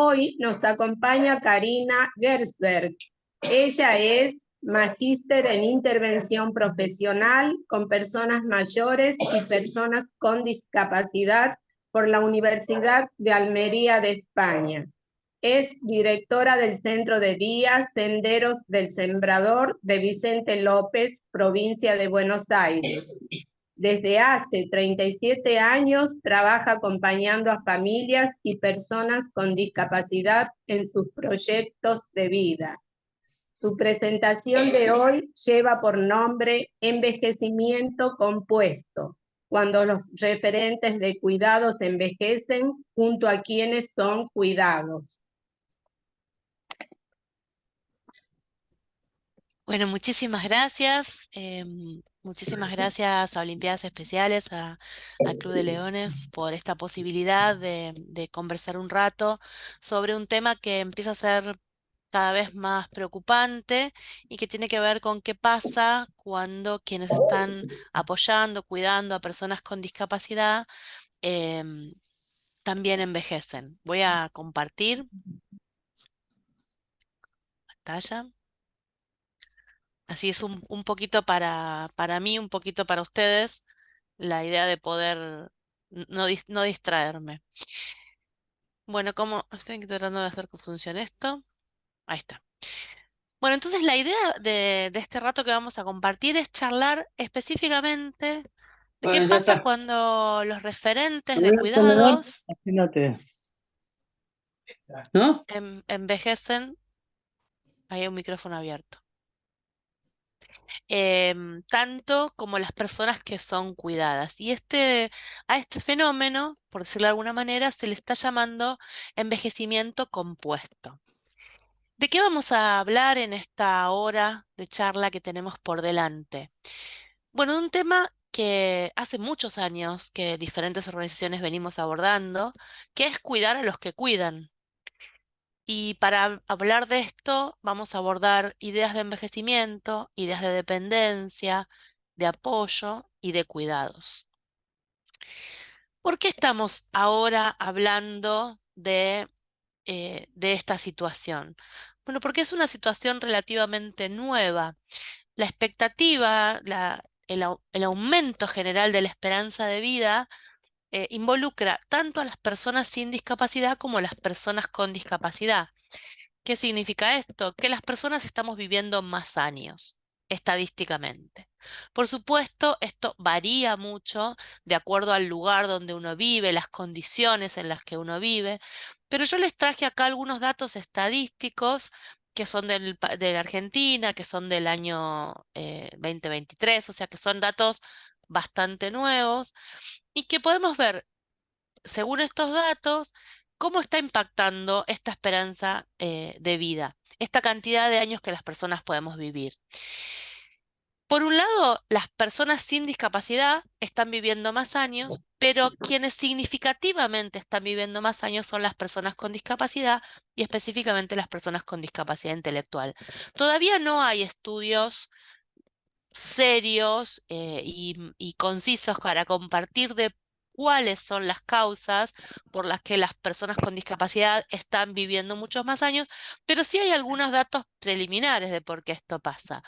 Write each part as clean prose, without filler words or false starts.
Hoy nos acompaña Karina Gersberg. Ella es magíster en intervención profesional con personas mayores y personas con discapacidad por la Universidad de Almería de España. Es directora del Centro de Día Senderos del Sembrador de Vicente López, provincia de Buenos Aires. Desde hace 37 años trabaja acompañando a familias y personas con discapacidad en sus proyectos de vida. Su presentación de hoy lleva por nombre Envejecimiento compuesto, cuando los referentes de cuidados envejecen junto a quienes son cuidados. Bueno, muchísimas gracias. Muchísimas gracias a Olimpiadas Especiales, al Club de Leones, por esta posibilidad de conversar un rato sobre un tema que empieza a ser cada vez más preocupante y que tiene que ver con qué pasa cuando quienes están apoyando, cuidando a personas con discapacidad em, también envejecen. Voy a compartir pantalla. Así es un poquito para mí, un poquito para ustedes, la idea de poder no distraerme. Bueno, como estoy tratando de hacer que funcione esto. Ahí está. Bueno, entonces la idea de este rato que vamos a compartir es charlar específicamente de qué Bueno, ya pasa está. cuando los referentes de Voy al comedor, cuidados así ¿no? envejecen. Hay un micrófono abierto. Tanto como las personas que son cuidadas. Y a este fenómeno, por decirlo de alguna manera, se le está llamando envejecimiento compuesto. ¿De qué vamos a hablar en esta hora de charla que tenemos por delante? Bueno, de un tema que hace muchos años que diferentes organizaciones venimos abordando, que es cuidar a los que cuidan. Y para hablar de esto, vamos a abordar ideas de envejecimiento, ideas de dependencia, de apoyo y de cuidados. ¿Por qué estamos ahora hablando de esta situación? Bueno, porque es una situación relativamente nueva. La expectativa, el aumento general de la esperanza de vida involucra tanto a las personas sin discapacidad como a las personas con discapacidad. ¿Qué significa esto? Que las personas estamos viviendo más años, estadísticamente. Por supuesto, esto varía mucho de acuerdo al lugar donde uno vive, las condiciones en las que uno vive, pero yo les traje acá algunos datos estadísticos que son de la Argentina, que son del año 2023, o sea que son datos bastante nuevos y que podemos ver según estos datos, cómo está impactando esta esperanza de vida, esta cantidad de años que las personas podemos vivir. Por un lado, las personas sin discapacidad están viviendo más años, pero quienes significativamente están viviendo más años son las personas con discapacidad y específicamente las personas con discapacidad intelectual. Todavía no hay estudios serios y concisos para compartir de cuáles son las causas por las que las personas con discapacidad están viviendo muchos más años, pero sí hay algunos datos preliminares de por qué esto pasa.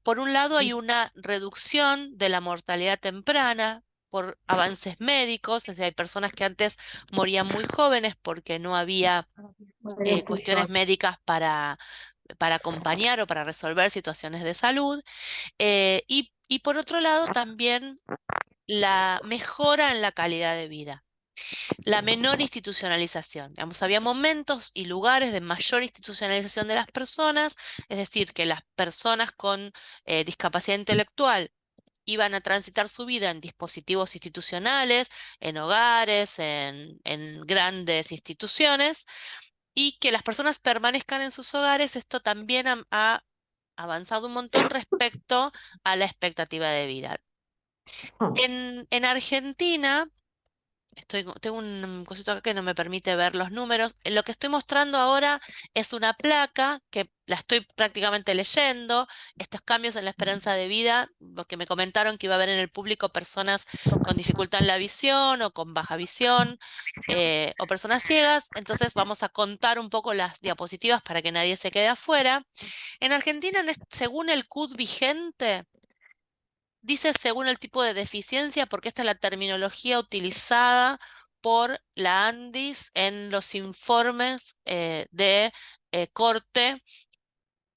Por un lado, hay una reducción de la mortalidad temprana por avances médicos, es decir, hay personas que antes morían muy jóvenes porque no había cuestiones médicas para acompañar o para resolver situaciones de salud. Y por otro lado, también la mejora en la calidad de vida, la menor institucionalización. Digamos, había momentos y lugares de mayor institucionalización de las personas, es decir, que las personas con discapacidad intelectual iban a transitar su vida en dispositivos institucionales, en hogares, en grandes instituciones, y que las personas permanezcan en sus hogares. Esto también ha avanzado un montón respecto a la expectativa de vida. En Argentina, Tengo un cosito acá que no me permite ver los números. Lo que estoy mostrando ahora es una placa que la estoy prácticamente leyendo. Estos cambios en la esperanza de vida, porque me comentaron que iba a haber en el público personas con dificultad en la visión o con baja visión, o personas ciegas. Entonces vamos a contar un poco las diapositivas para que nadie se quede afuera. En Argentina, según el CUT vigente, dice según el tipo de deficiencia, porque esta es la terminología utilizada por la ANDIS en los informes de corte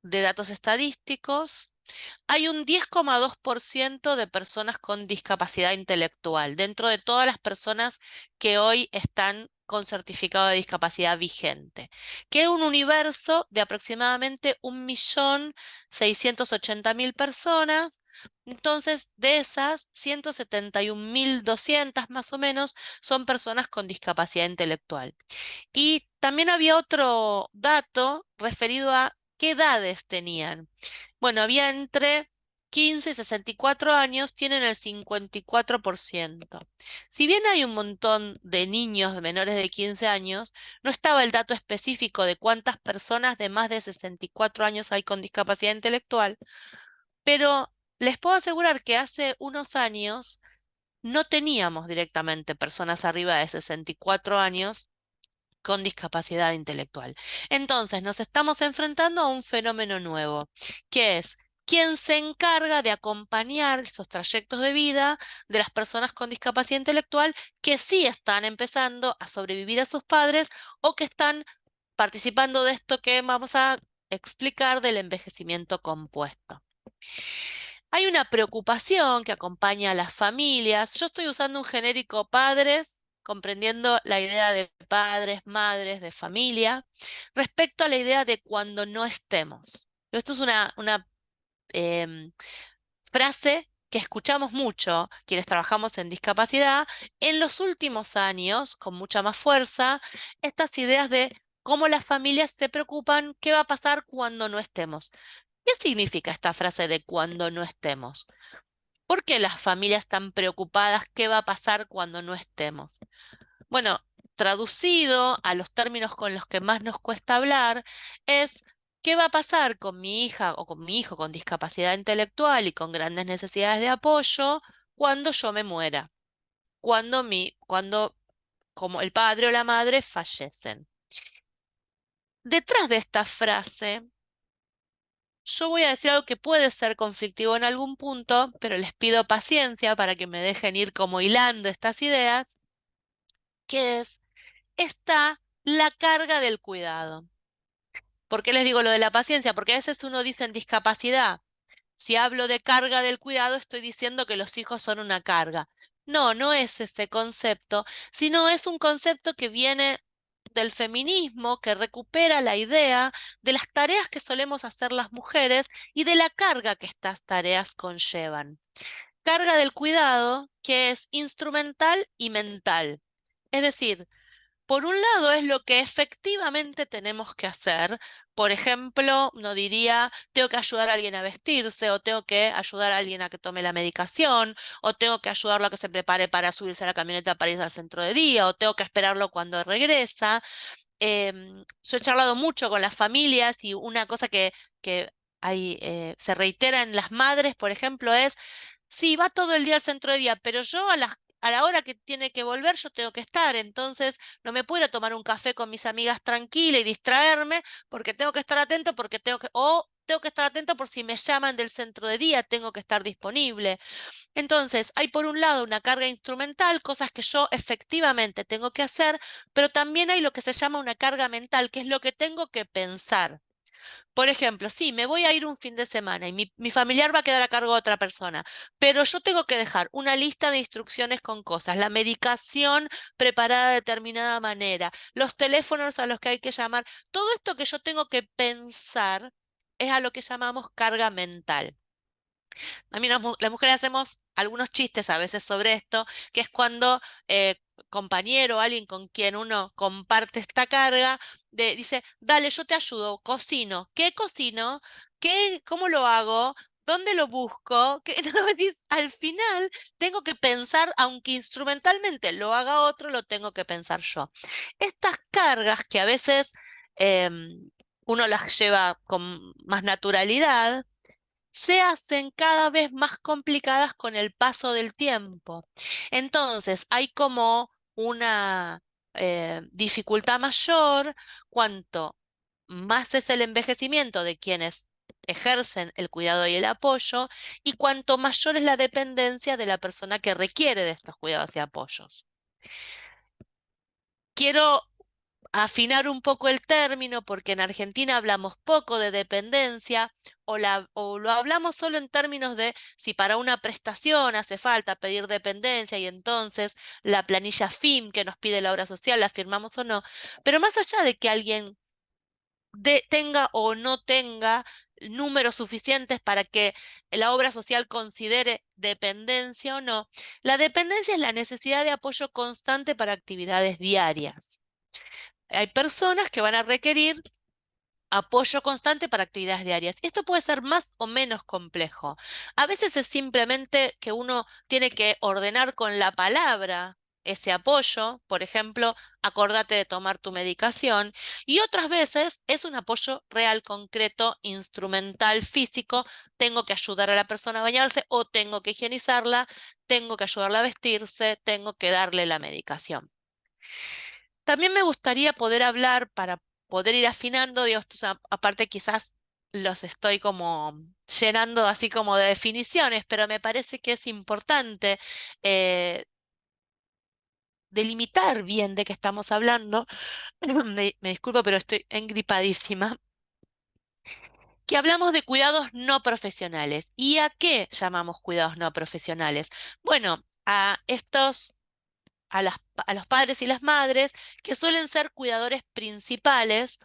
de datos estadísticos. Hay un 10,2% de personas con discapacidad intelectual dentro de todas las personas que hoy están con certificado de discapacidad vigente, que es un universo de aproximadamente 1.680.000 personas. Entonces, de esas, 171.200 más o menos son personas con discapacidad intelectual. Y también había otro dato referido a qué edades tenían. Bueno, había entre 15 y 64 años, tienen el 54%. Si bien hay un montón de niños de menores de 15 años, no estaba el dato específico de cuántas personas de más de 64 años hay con discapacidad intelectual, pero les puedo asegurar que hace unos años no teníamos directamente personas arriba de 64 años con discapacidad intelectual. Entonces, nos estamos enfrentando a un fenómeno nuevo, que es quién se encarga de acompañar esos trayectos de vida de las personas con discapacidad intelectual que sí están empezando a sobrevivir a sus padres o que están participando de esto que vamos a explicar del envejecimiento compuesto. Hay una preocupación que acompaña a las familias. Yo estoy usando un genérico padres, comprendiendo la idea de padres, madres, de familia, respecto a la idea de cuando no estemos. Esto es una em, frase que escuchamos mucho quienes trabajamos en discapacidad en los últimos años, con mucha más fuerza, estas ideas de cómo las familias se preocupan qué va a pasar cuando no estemos. ¿Qué significa esta frase de cuando no estemos? ¿Por qué las familias están preocupadas qué va a pasar cuando no estemos? Bueno, traducido a los términos con los que más nos cuesta hablar, es qué va a pasar con mi hija o con mi hijo con discapacidad intelectual y con grandes necesidades de apoyo cuando yo me muera, cuando como el padre o la madre fallecen. Detrás de esta frase yo voy a decir algo que puede ser conflictivo en algún punto, pero les pido paciencia para que me dejen ir como hilando estas ideas, que es, está la carga del cuidado. ¿Por qué les digo lo de la paciencia? Porque a veces uno dice en discapacidad, si hablo de carga del cuidado, estoy diciendo que los hijos son una carga. No, no es ese concepto, sino es un concepto que viene del feminismo, que recupera la idea de las tareas que solemos hacer las mujeres y de la carga que estas tareas conllevan. Carga del cuidado que es instrumental y mental. Es decir, por un lado es lo que efectivamente tenemos que hacer. Por ejemplo, no diría, tengo que ayudar a alguien a vestirse, o tengo que ayudar a alguien a que tome la medicación, o tengo que ayudarlo a que se prepare para subirse a la camioneta para ir al centro de día, o tengo que esperarlo cuando regresa. Yo he charlado mucho con las familias y una cosa que se reitera en las madres, por ejemplo, es, sí, va todo el día al centro de día, pero yo a la hora que tiene que volver, yo tengo que estar, entonces no me puedo ir a tomar un café con mis amigas tranquila y distraerme porque tengo que estar atento, o tengo que estar atento por si me llaman del centro de día, tengo que estar disponible. Entonces, hay por un lado una carga instrumental, cosas que yo efectivamente tengo que hacer, pero también hay lo que se llama una carga mental, que es lo que tengo que pensar. Por ejemplo, sí, me voy a ir un fin de semana y mi familiar va a quedar a cargo de otra persona, pero yo tengo que dejar una lista de instrucciones con cosas, la medicación preparada de determinada manera, los teléfonos a los que hay que llamar, todo esto que yo tengo que pensar es a lo que llamamos carga mental. A mí las mujeres hacemos algunos chistes a veces sobre esto, que es cuando compañero o alguien con quien uno comparte esta carga, dice, dale, yo te ayudo, cocino. ¿Qué cocino? ¿Qué, cómo lo hago? ¿Dónde lo busco? Que no me dices, al final tengo que pensar, aunque instrumentalmente lo haga otro, lo tengo que pensar yo. Estas cargas que a veces uno las lleva con más naturalidad, se hacen cada vez más complicadas con el paso del tiempo. Entonces, hay como una dificultad mayor cuanto más es el envejecimiento de quienes ejercen el cuidado y el apoyo, y cuanto mayor es la dependencia de la persona que requiere de estos cuidados y apoyos. Quiero afinar un poco el término porque en Argentina hablamos poco de dependencia o lo hablamos solo en términos de si para una prestación hace falta pedir dependencia y entonces la planilla FIM que nos pide la obra social la firmamos o no. Pero más allá de que alguien tenga o no tenga números suficientes para que la obra social considere dependencia o no, la dependencia es la necesidad de apoyo constante para actividades diarias. Hay personas que van a requerir apoyo constante para actividades diarias. Y esto puede ser más o menos complejo. A veces es simplemente que uno tiene que ordenar con la palabra ese apoyo, por ejemplo, acordate de tomar tu medicación, y otras veces es un apoyo real, concreto, instrumental, físico, tengo que ayudar a la persona a bañarse o tengo que higienizarla, tengo que ayudarla a vestirse, tengo que darle la medicación. También me gustaría poder hablar para poder ir afinando, digo, aparte quizás los estoy como llenando así como de definiciones, pero me parece que es importante eh, delimitar bien de qué estamos hablando. Me disculpo, pero estoy engripadísima. Que hablamos de cuidados no profesionales. ¿Y a qué llamamos cuidados no profesionales? Bueno, a estos a los padres y las madres, que suelen ser cuidadores principales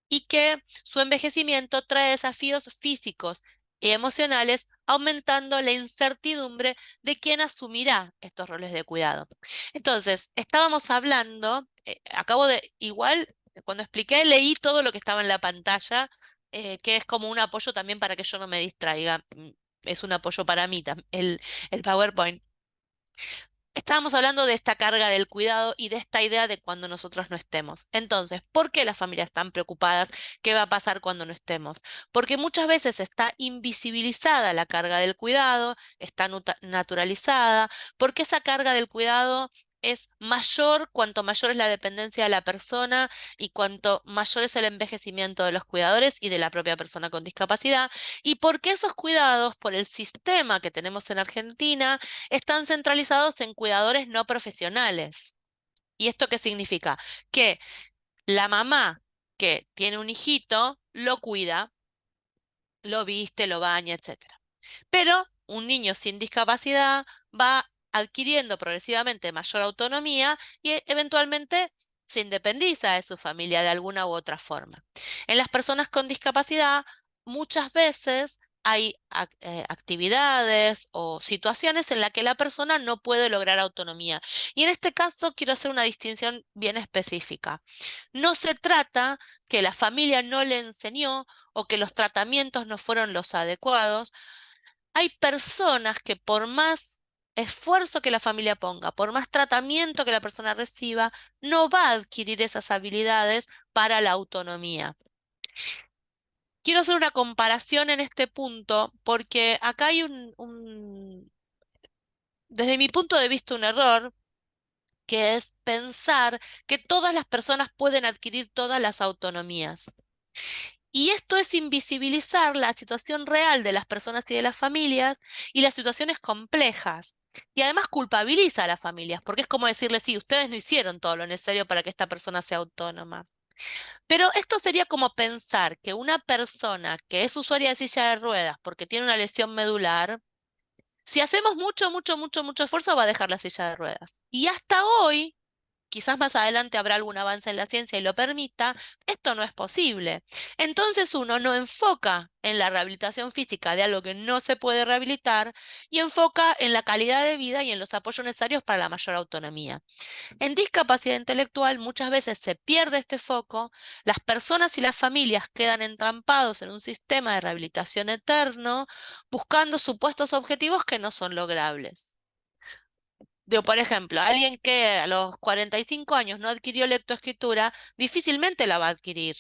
y que su envejecimiento trae desafíos físicos y emocionales, aumentando la incertidumbre de quién asumirá estos roles de cuidado. Entonces, estábamos hablando, acabo de, igual, cuando expliqué, leí todo lo que estaba en la pantalla, que es como un apoyo también para que yo no me distraiga. Es un apoyo para mí, el PowerPoint. Estábamos hablando de esta carga del cuidado y de esta idea de cuando nosotros no estemos. Entonces, ¿por qué las familias están preocupadas? ¿Qué va a pasar cuando no estemos? Porque muchas veces está invisibilizada la carga del cuidado, está naturalizada, porque esa carga del cuidado es mayor cuanto mayor es la dependencia de la persona y cuanto mayor es el envejecimiento de los cuidadores y de la propia persona con discapacidad, y porque esos cuidados, por el sistema que tenemos en Argentina, están centralizados en cuidadores no profesionales. ¿Y esto qué significa? Que la mamá que tiene un hijito lo cuida, lo viste, lo baña, etcétera. Pero un niño sin discapacidad va adquiriendo progresivamente mayor autonomía y eventualmente se independiza de su familia de alguna u otra forma. En las personas con discapacidad, muchas veces hay actividades o situaciones en las que la persona no puede lograr autonomía. Y en este caso quiero hacer una distinción bien específica. No se trata que la familia no le enseñó o que los tratamientos no fueron los adecuados. Hay personas que por más esfuerzo que la familia ponga, por más tratamiento que la persona reciba, no va a adquirir esas habilidades para la autonomía. Quiero hacer una comparación en este punto porque acá hay desde mi punto de vista, un error, que es pensar que todas las personas pueden adquirir todas las autonomías. Y esto es invisibilizar la situación real de las personas y de las familias y las situaciones complejas. Y además culpabiliza a las familias, porque es como decirles, sí, ustedes no hicieron todo lo necesario para que esta persona sea autónoma. Pero esto sería como pensar que una persona que es usuaria de silla de ruedas porque tiene una lesión medular, si hacemos mucho, mucho, mucho, mucho esfuerzo, va a dejar la silla de ruedas. Y hasta hoy quizás más adelante habrá algún avance en la ciencia y lo permita, esto no es posible. Entonces uno no enfoca en la rehabilitación física de algo que no se puede rehabilitar y enfoca en la calidad de vida y en los apoyos necesarios para la mayor autonomía. En discapacidad intelectual muchas veces se pierde este foco, las personas y las familias quedan entrampados en un sistema de rehabilitación eterno, buscando supuestos objetivos que no son logrables. Digo, por ejemplo, alguien que a los 45 años no adquirió lectoescritura, difícilmente la va a adquirir.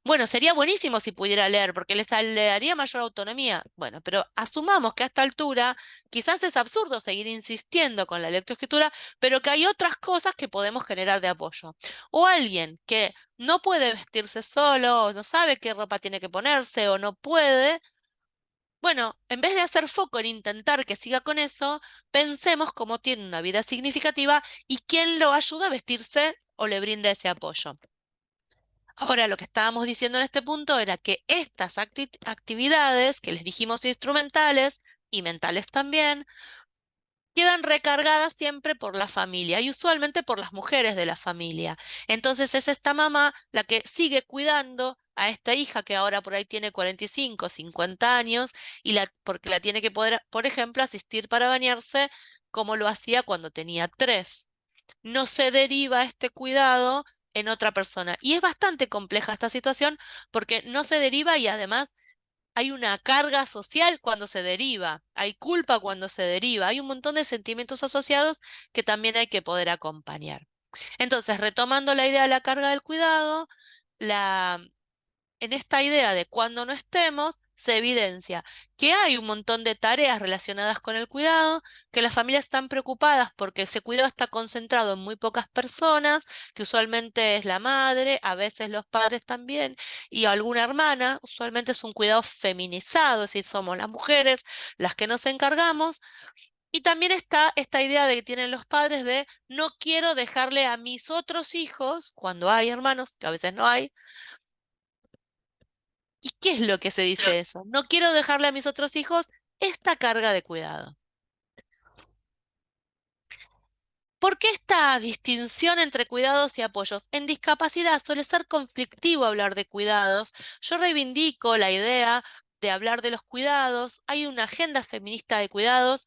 Bueno, sería buenísimo si pudiera leer, porque le daría mayor autonomía. Bueno, pero asumamos que a esta altura quizás es absurdo seguir insistiendo con la lectoescritura, pero que hay otras cosas que podemos generar de apoyo. O alguien que no puede vestirse solo, o no sabe qué ropa tiene que ponerse, o no puede. Bueno, en vez de hacer foco en intentar que siga con eso, pensemos cómo tiene una vida significativa y quién lo ayuda a vestirse o le brinda ese apoyo. Ahora, lo que estábamos diciendo en este punto era que estas actividades, que les dijimos instrumentales y mentales también, quedan recargadas siempre por la familia y usualmente por las mujeres de la familia. Entonces es esta mamá la que sigue cuidando a esta hija que ahora por ahí tiene 45, 50 años porque la tiene que poder, por ejemplo, asistir para bañarse como lo hacía cuando tenía 3. No se deriva este cuidado en otra persona. Y es bastante compleja esta situación porque no se deriva y además hay una carga social cuando se deriva, hay culpa cuando se deriva, hay un montón de sentimientos asociados que también hay que poder acompañar. Entonces, retomando la idea de la carga del cuidado, la en esta idea de cuando no estemos, se evidencia que hay un montón de tareas relacionadas con el cuidado, que las familias están preocupadas porque ese cuidado está concentrado en muy pocas personas, que usualmente es la madre, a veces los padres también, y alguna hermana, usualmente es un cuidado feminizado, es decir, somos las mujeres las que nos encargamos. Y también está esta idea de que tienen los padres de no quiero dejarle a mis otros hijos, cuando hay hermanos, que a veces no hay. ¿Y qué es lo que se dice eso? No quiero dejarle a mis otros hijos esta carga de cuidado. ¿Por qué esta distinción entre cuidados y apoyos? En discapacidad suele ser conflictivo hablar de cuidados. Yo reivindico la idea de hablar de los cuidados. Hay una agenda feminista de cuidados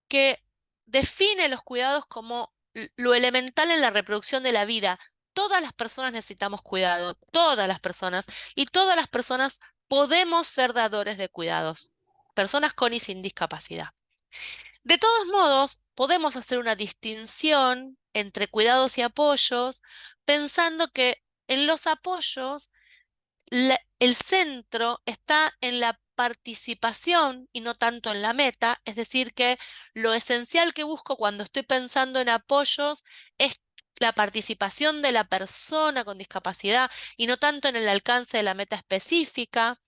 que define los cuidados como lo elemental en la reproducción de la vida. Todas las personas necesitamos cuidado, todas las personas, y todas las personas podemos ser dadores de cuidados, personas con y sin discapacidad. De todos modos, podemos hacer una distinción entre cuidados y apoyos, pensando que en los apoyos el centro está en la participación y no tanto en la meta, es decir, que lo esencial que busco cuando estoy pensando en apoyos es la participación de la persona con discapacidad y no tanto en el alcance de la meta específica,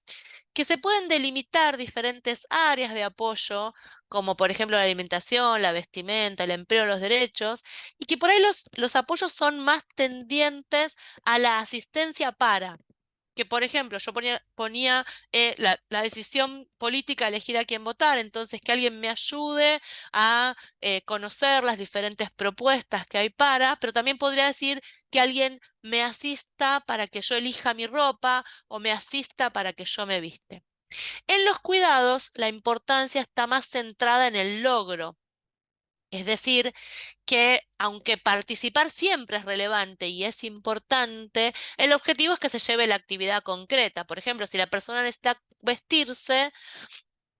que se pueden delimitar diferentes áreas de apoyo, como por ejemplo la alimentación, la vestimenta, el empleo, los derechos, y que por ahí los apoyos son más tendientes a la asistencia para que, por ejemplo, yo ponía la decisión política de elegir a quién votar, entonces que alguien me ayude a conocer las diferentes propuestas que hay pero también podría decir que alguien me asista para que yo elija mi ropa o me asista para que yo me viste. En los cuidados, la importancia está más centrada en el logro. Es decir, que aunque participar siempre es relevante y es importante, el objetivo es que se lleve la actividad concreta. Por ejemplo, si la persona necesita vestirse,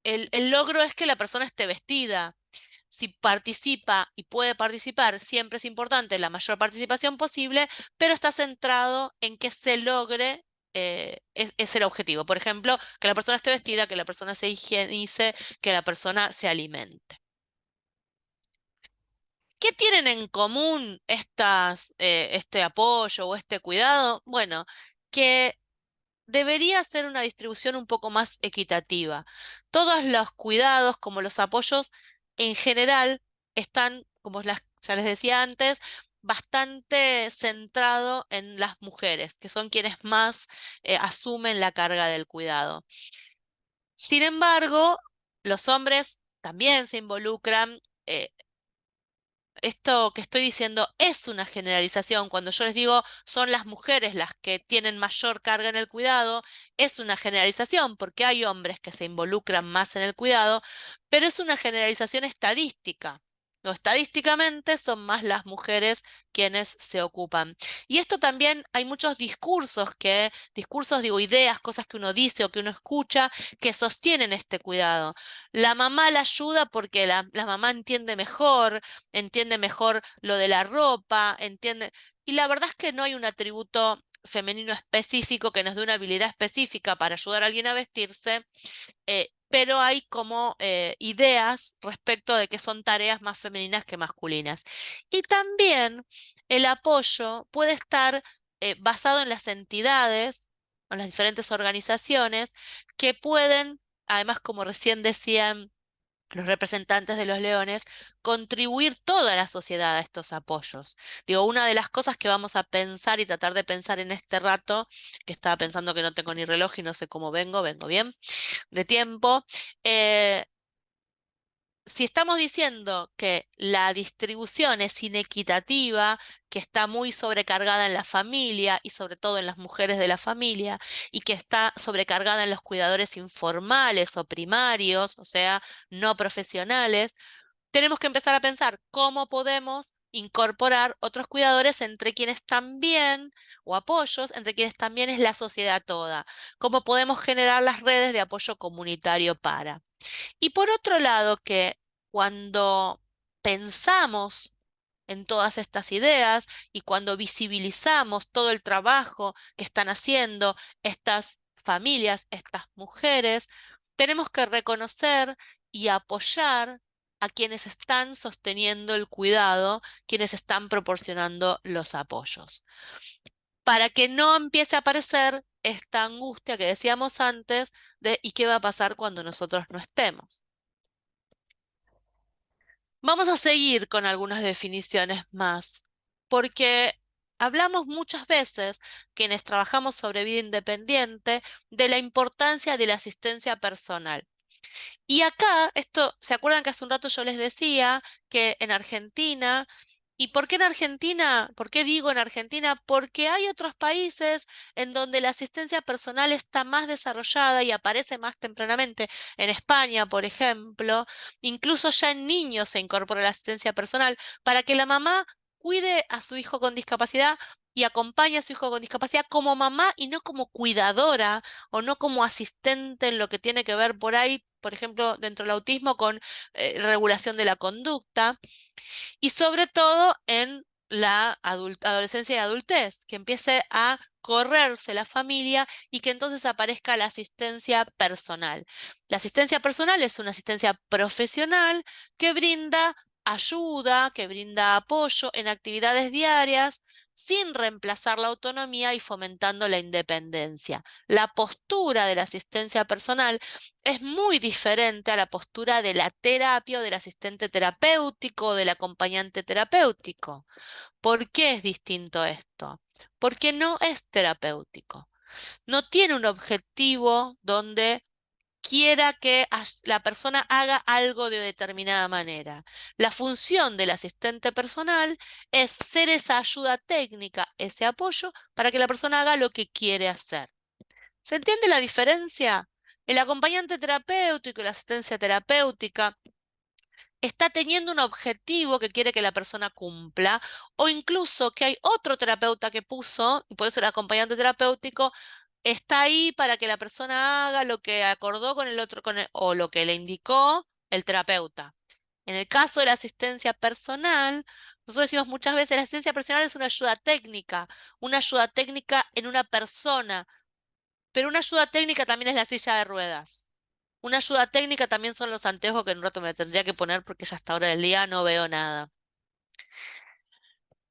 el logro es que la persona esté vestida. Si participa y puede participar, siempre es importante la mayor participación posible, pero está centrado en que se logre. Es el objetivo. Por ejemplo, que la persona esté vestida, que la persona se higienice, que la persona se alimente. ¿Qué tienen en común este apoyo o este cuidado? Bueno, que debería ser una distribución un poco más equitativa. Todos los cuidados, como los apoyos, en general están, ya les decía antes, bastante centrado en las mujeres, que son quienes más asumen la carga del cuidado. Sin embargo, los hombres también se involucran. esto que estoy diciendo es una generalización. Cuando yo les digo son las mujeres las que tienen mayor carga en el cuidado, es una generalización porque hay hombres que se involucran más en el cuidado, pero es una generalización estadística. O estadísticamente son más las mujeres quienes se ocupan. Y esto también hay muchos discursos digo, ideas, cosas que uno dice o que uno escucha que sostienen este cuidado. La mamá la ayuda porque la mamá entiende mejor lo de la ropa, entiende. Y la verdad es que no hay un atributo femenino específico que nos dé una habilidad específica para ayudar a alguien a vestirse, pero hay como ideas respecto de que son tareas más femeninas que masculinas. Y también el apoyo puede estar basado en las entidades, en las diferentes organizaciones que pueden, además, como recién decían los representantes de los leones, contribuir toda la sociedad a estos apoyos. Digo, una de las cosas que vamos a pensar y tratar de pensar en este rato, que estaba pensando que no tengo ni reloj y no sé cómo vengo bien, de tiempo, eh, si estamos diciendo que la distribución es inequitativa, que está muy sobrecargada en la familia y sobre todo en las mujeres de la familia, y que está sobrecargada en los cuidadores informales o primarios, o sea, no profesionales, tenemos que empezar a pensar cómo podemos incorporar otros cuidadores entre quienes también, o apoyos, entre quienes también es la sociedad toda, cómo podemos generar las redes de apoyo comunitario para. Y por otro lado, que cuando pensamos en todas estas ideas y cuando visibilizamos todo el trabajo que están haciendo estas familias, estas mujeres, tenemos que reconocer y apoyar a quienes están sosteniendo el cuidado, quienes están proporcionando los apoyos, para que no empiece a aparecer esta angustia que decíamos antes de ¿y qué va a pasar cuando nosotros no estemos? Vamos a seguir con algunas definiciones más, porque hablamos muchas veces, quienes trabajamos sobre vida independiente, de la importancia de la asistencia personal. Y acá, esto, ¿se acuerdan que hace un rato yo les decía que en Argentina, ¿y por qué en Argentina? ¿Por qué digo en Argentina? Porque hay otros países en donde la asistencia personal está más desarrollada y aparece más tempranamente. En España, por ejemplo, incluso ya en niños se incorpora la asistencia personal para que la mamá cuide a su hijo con discapacidad y acompañe a su hijo con discapacidad como mamá y no como cuidadora o no como asistente en lo que tiene que ver por ahí, por ejemplo, dentro del autismo con regulación de la conducta y sobre todo en la adolescencia y adultez, que empiece a correrse la familia y que entonces aparezca la asistencia personal. La asistencia personal es una asistencia profesional que brinda ayuda, que brinda apoyo en actividades diarias sin reemplazar la autonomía y fomentando la independencia. La postura de la asistencia personal es muy diferente a la postura de la terapia o del asistente terapéutico o del acompañante terapéutico. ¿Por qué es distinto esto? Porque no es terapéutico. No tiene un objetivo donde quiera que la persona haga algo de determinada manera. La función del asistente personal es ser esa ayuda técnica, ese apoyo para que la persona haga lo que quiere hacer. ¿Se entiende la diferencia? El acompañante terapéutico y la asistencia terapéutica está teniendo un objetivo que quiere que la persona cumpla, o incluso que hay otro terapeuta que puso, y por eso el acompañante terapéutico está ahí para que la persona haga lo que acordó con el otro, o lo que le indicó el terapeuta. En el caso de la asistencia personal, nosotros decimos muchas veces la asistencia personal es una ayuda técnica en una persona, pero una ayuda técnica también es la silla de ruedas. Una ayuda técnica también son los anteojos que en un rato me tendría que poner porque ya a esta hora del día no veo nada.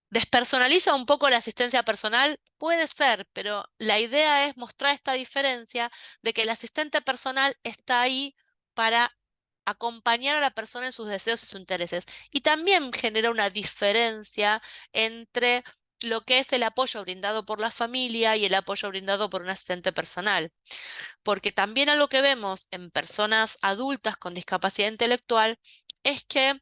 ¿Despersonaliza un poco la asistencia personal? Puede ser, pero la idea es mostrar esta diferencia de que el asistente personal está ahí para acompañar a la persona en sus deseos y sus intereses. Y también genera una diferencia entre lo que es el apoyo brindado por la familia y el apoyo brindado por un asistente personal. Porque también algo que vemos en personas adultas con discapacidad intelectual es que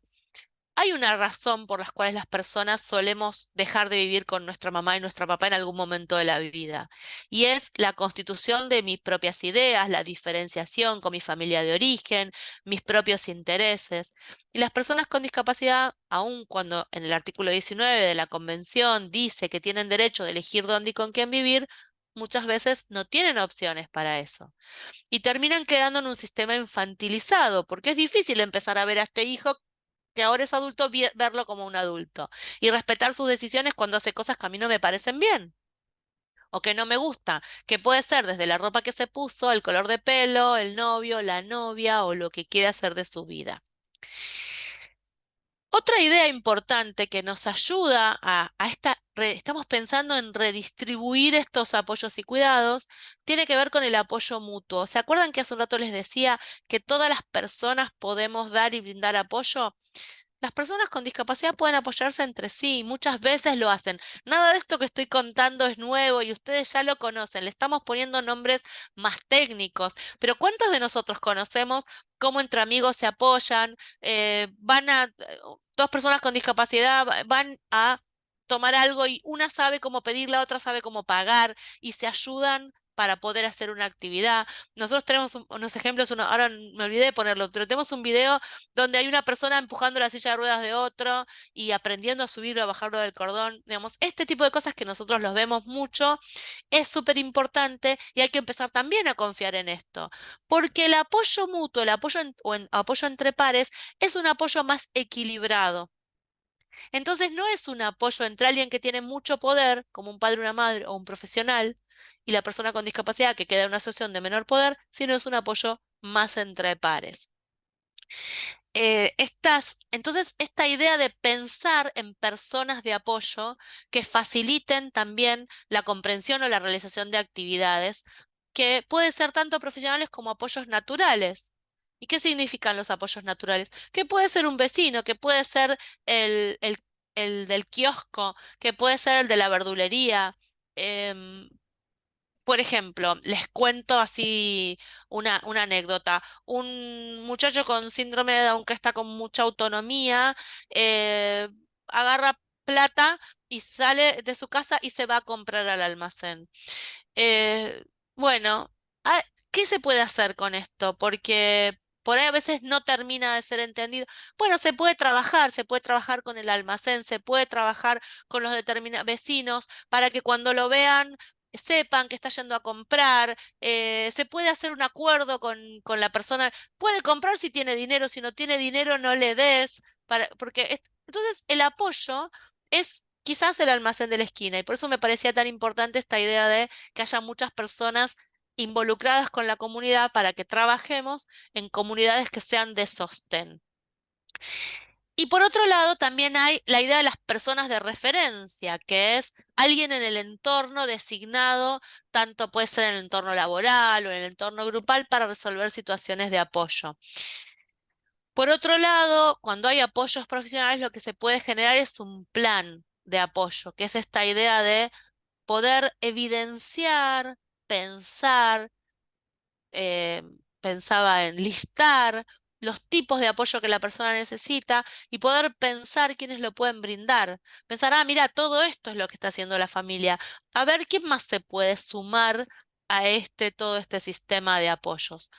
hay una razón por la cual las personas solemos dejar de vivir con nuestra mamá y nuestro papá en algún momento de la vida. Y es la constitución de mis propias ideas, la diferenciación con mi familia de origen, mis propios intereses. Y las personas con discapacidad, aun cuando en el artículo 19 de la Convención dice que tienen derecho de elegir dónde y con quién vivir, muchas veces no tienen opciones para eso. Y terminan quedando en un sistema infantilizado, porque es difícil empezar a ver a este hijo que ahora es adulto, verlo como un adulto y respetar sus decisiones cuando hace cosas que a mí no me parecen bien o que no me gusta, que puede ser desde la ropa que se puso, el color de pelo, el novio, la novia o lo que quiera hacer de su vida. Otra idea importante que nos ayuda a estamos pensando en redistribuir estos apoyos y cuidados, tiene que ver con el apoyo mutuo. ¿Se acuerdan que hace un rato les decía que todas las personas podemos dar y brindar apoyo? Las personas con discapacidad pueden apoyarse entre sí, muchas veces lo hacen. Nada de esto que estoy contando es nuevo y ustedes ya lo conocen. Le estamos poniendo nombres más técnicos, pero ¿cuántos de nosotros conocemos cómo entre amigos se apoyan? Dos personas con discapacidad van a tomar algo y una sabe cómo pedir, la otra sabe cómo pagar y se ayudan para poder hacer una actividad. Nosotros tenemos unos ejemplos, ahora me olvidé de ponerlo, pero tenemos un video donde hay una persona empujando la silla de ruedas de otro y aprendiendo a subirlo, a bajarlo del cordón. Digamos, este tipo de cosas que nosotros los vemos mucho es súper importante y hay que empezar también a confiar en esto, porque el apoyo mutuo, el apoyo apoyo entre pares es un apoyo más equilibrado. Entonces no es un apoyo entre alguien que tiene mucho poder, como un padre, una madre o un profesional, y la persona con discapacidad que queda en una situación de menor poder, sino es un apoyo más entre pares. Entonces, esta idea de pensar en personas de apoyo que faciliten también la comprensión o la realización de actividades, que puede ser tanto profesionales como apoyos naturales. ¿Y qué significan los apoyos naturales? Que puede ser un vecino, que puede ser el, el, el del kiosco, que puede ser el de la verdulería. em, por ejemplo, les cuento así una anécdota. Un muchacho con síndrome de Down que está con mucha autonomía, eh, agarra plata y sale de su casa y se va a comprar al almacén. Eh, bueno, ah, ¿qué se puede hacer con esto? Porque por ahí a veces no termina de ser entendido. Bueno, se puede trabajar con el almacén, se puede trabajar con los vecinos para que cuando lo vean sepan que está yendo a comprar. Se puede hacer un acuerdo con la persona. Puede comprar si tiene dinero, si no tiene dinero no le des. Entonces el apoyo es quizás el almacén de la esquina y por eso me parecía tan importante esta idea de que haya muchas personas involucradas con la comunidad para que trabajemos en comunidades que sean de sostén. Y por otro lado, también hay la idea de las personas de referencia, que es alguien en el entorno designado, tanto puede ser en el entorno laboral o en el entorno grupal, para resolver situaciones de apoyo. Por otro lado, cuando hay apoyos profesionales, lo que se puede generar es un plan de apoyo, que es esta idea de poder evidenciar, pensar, eh, pensaba en listar los tipos de apoyo que la persona necesita y poder pensar quiénes lo pueden brindar. Pensar, mira, todo esto es lo que está haciendo la familia. A ver, ¿quién más se puede sumar a todo este sistema de apoyos?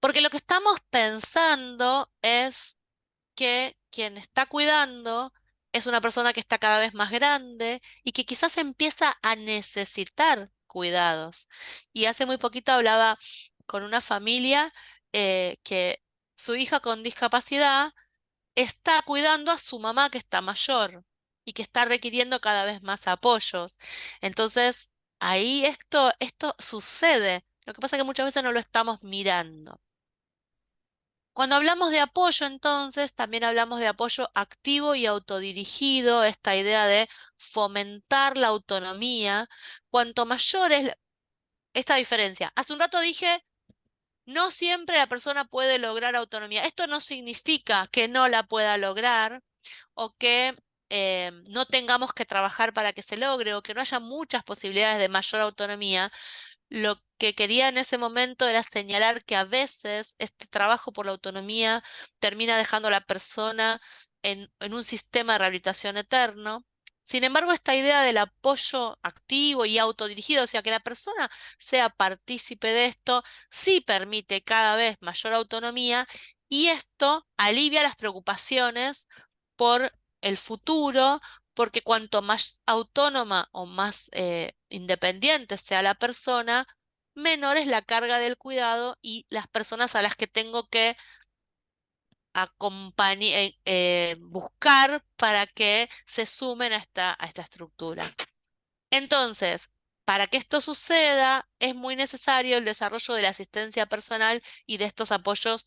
Porque lo que estamos pensando es que quien está cuidando es una persona que está cada vez más grande y que quizás empieza a necesitar cuidados. Y hace muy poquito hablaba con una familia que su hija con discapacidad está cuidando a su mamá que está mayor y que está requiriendo cada vez más apoyos. Entonces, ahí esto sucede. Lo que pasa es que muchas veces no lo estamos mirando. Cuando hablamos de apoyo, entonces, también hablamos de apoyo activo y autodirigido, esta idea de fomentar la autonomía. Cuanto mayor es esta diferencia. Hace un rato dije, no siempre la persona puede lograr autonomía. Esto no significa que no la pueda lograr o que no tengamos que trabajar para que se logre o que no haya muchas posibilidades de mayor autonomía. Lo que quería en ese momento era señalar que a veces este trabajo por la autonomía termina dejando a la persona en un sistema de rehabilitación eterno. Sin embargo, esta idea del apoyo activo y autodirigido, o sea, que la persona sea partícipe de esto, sí permite cada vez mayor autonomía y esto alivia las preocupaciones por el futuro, porque cuanto más autónoma o más independiente sea la persona, menor es la carga del cuidado y las personas a las que tengo que buscar para que se sumen a esta estructura. Entonces, para que esto suceda, es muy necesario el desarrollo de la asistencia personal y de estos apoyos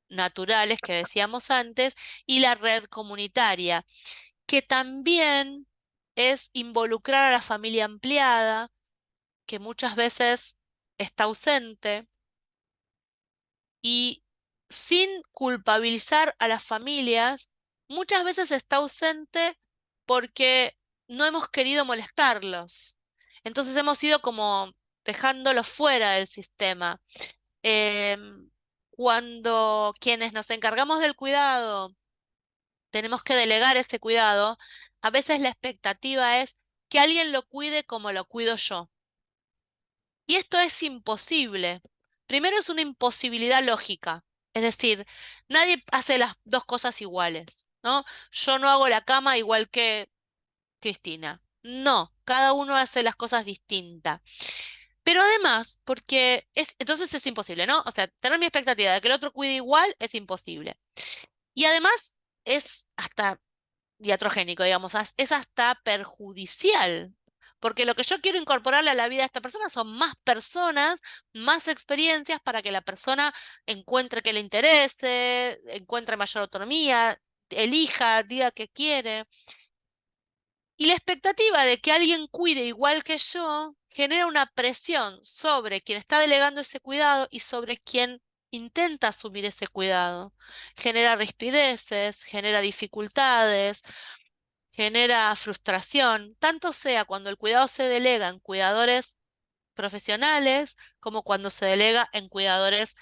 naturales que decíamos antes, y la red comunitaria, que también es involucrar a la familia ampliada, que muchas veces está ausente, y sin culpabilizar a las familias, muchas veces está ausente porque no hemos querido molestarlos. Entonces hemos ido como dejándolos fuera del sistema. Cuando quienes nos encargamos del cuidado tenemos que delegar ese cuidado, a veces la expectativa es que alguien lo cuide como lo cuido yo. Y esto es imposible. Primero es una imposibilidad lógica. Es decir, nadie hace las dos cosas iguales, ¿no? Yo no hago la cama igual que Cristina. No, cada uno hace las cosas distintas. Pero además, entonces es imposible, ¿no? O sea, tener mi expectativa de que el otro cuide igual es imposible. Y además es hasta diatrogénico, digamos, es hasta perjudicial, porque lo que yo quiero incorporarle a la vida de esta persona son más personas, más experiencias para que la persona encuentre que le interese, encuentre mayor autonomía, elija, diga que quiere. Y la expectativa de que alguien cuide igual que yo genera una presión sobre quien está delegando ese cuidado y sobre quien intenta asumir ese cuidado. Genera rispideces, genera dificultades, genera frustración, tanto sea cuando el cuidado se delega en cuidadores profesionales como cuando se delega en cuidadores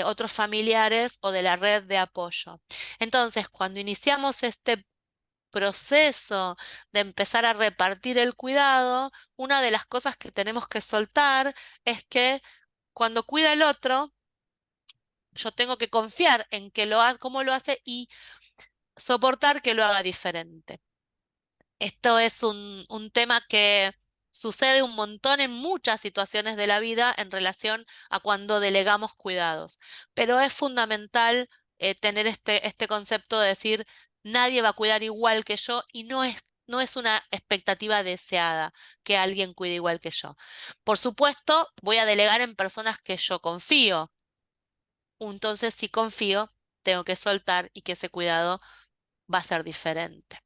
otros familiares o de la red de apoyo. Entonces, cuando iniciamos este proceso de empezar a repartir el cuidado, una de las cosas que tenemos que soltar es que cuando cuida el otro, yo tengo que confiar en que lo haga, cómo lo hace y soportar que lo haga diferente. Esto es un tema que sucede un montón en muchas situaciones de la vida en relación a cuando delegamos cuidados, pero es fundamental tener este concepto de decir nadie va a cuidar igual que yo y no es una expectativa deseada que alguien cuide igual que yo. Por supuesto, voy a delegar en personas que yo confío. Entonces, si confío, tengo que soltar y que ese cuidado va a ser diferente.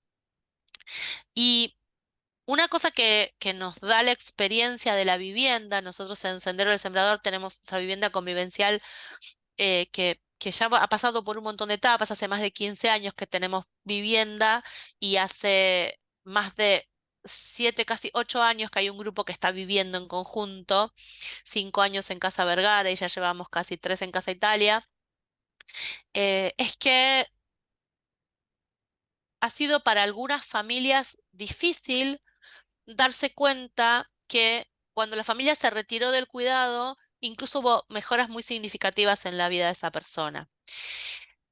Y una cosa que nos da la experiencia de la vivienda, nosotros en Sendero del Sembrador tenemos la vivienda convivencial que ya ha pasado por un montón de etapas, hace más de 15 años que tenemos vivienda y hace más de 7, casi 8 años que hay un grupo que está viviendo en conjunto, 5 años en Casa Vergara y ya llevamos casi 3 en Casa Italia. Es que ha sido para algunas familias difícil darse cuenta que cuando la familia se retiró del cuidado, incluso hubo mejoras muy significativas en la vida de esa persona.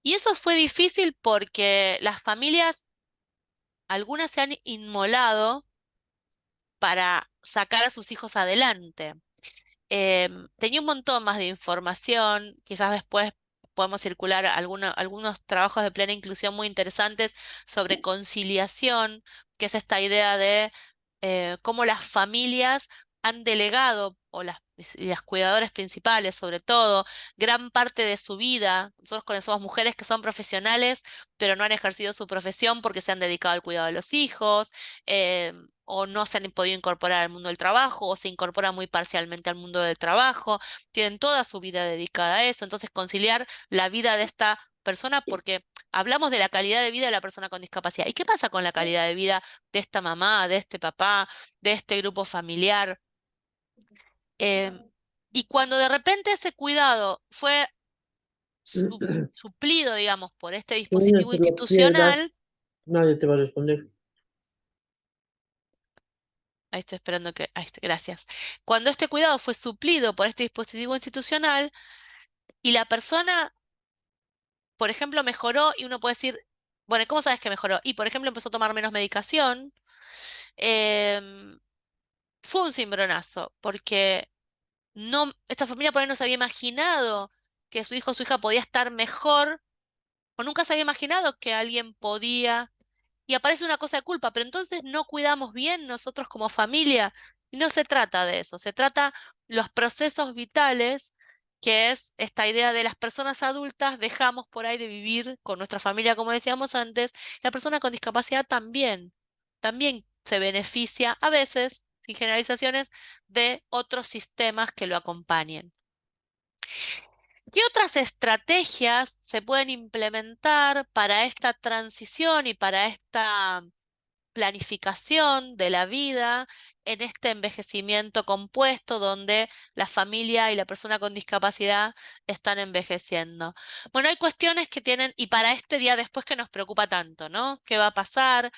Y eso fue difícil porque las familias, algunas se han inmolado para sacar a sus hijos adelante. Tenía un montón más de información, quizás después podemos circular algunos trabajos de plena inclusión muy interesantes sobre conciliación, que es esta idea de cómo las familias han delegado, y las cuidadoras principales sobre todo, gran parte de su vida. Nosotros conocemos mujeres que son profesionales, pero no han ejercido su profesión porque se han dedicado al cuidado de los hijos. O no se han podido incorporar al mundo del trabajo, o se incorporan muy parcialmente al mundo del trabajo, tienen toda su vida dedicada a eso. Entonces, conciliar la vida de esta persona, porque hablamos de la calidad de vida de la persona con discapacidad. ¿Y qué pasa con la calidad de vida de esta mamá, de este papá, de este grupo familiar? Y cuando de repente ese cuidado fue suplido, digamos, por este Tú no dispositivo te lo pierdas, institucional, nadie te va a responder. ahí estoy esperando que, ahí está, gracias. Cuando este cuidado fue suplido por este dispositivo institucional y la persona, por ejemplo, mejoró y uno puede decir, bueno, ¿cómo sabes que mejoró? Y, por ejemplo, empezó a tomar menos medicación, em, fue un cimbronazo, porque no, esta familia por ahí no se había imaginado que su hijo o su hija podía estar mejor, o nunca se había imaginado que alguien podía, y aparece una cosa de culpa, pero entonces no cuidamos bien nosotros como familia, y no se trata de eso, se trata los procesos vitales, que es esta idea de las personas adultas, dejamos por ahí de vivir con nuestra familia, como decíamos antes, la persona con discapacidad también se beneficia, a veces, sin generalizaciones, de otros sistemas que lo acompañen. ¿Qué otras estrategias se pueden implementar para esta transición y para esta planificación de la vida en este envejecimiento compuesto donde la familia y la persona con discapacidad están envejeciendo? Bueno, hay cuestiones que tienen, y para este día después que nos preocupa tanto, ¿no? ¿Qué va a pasar?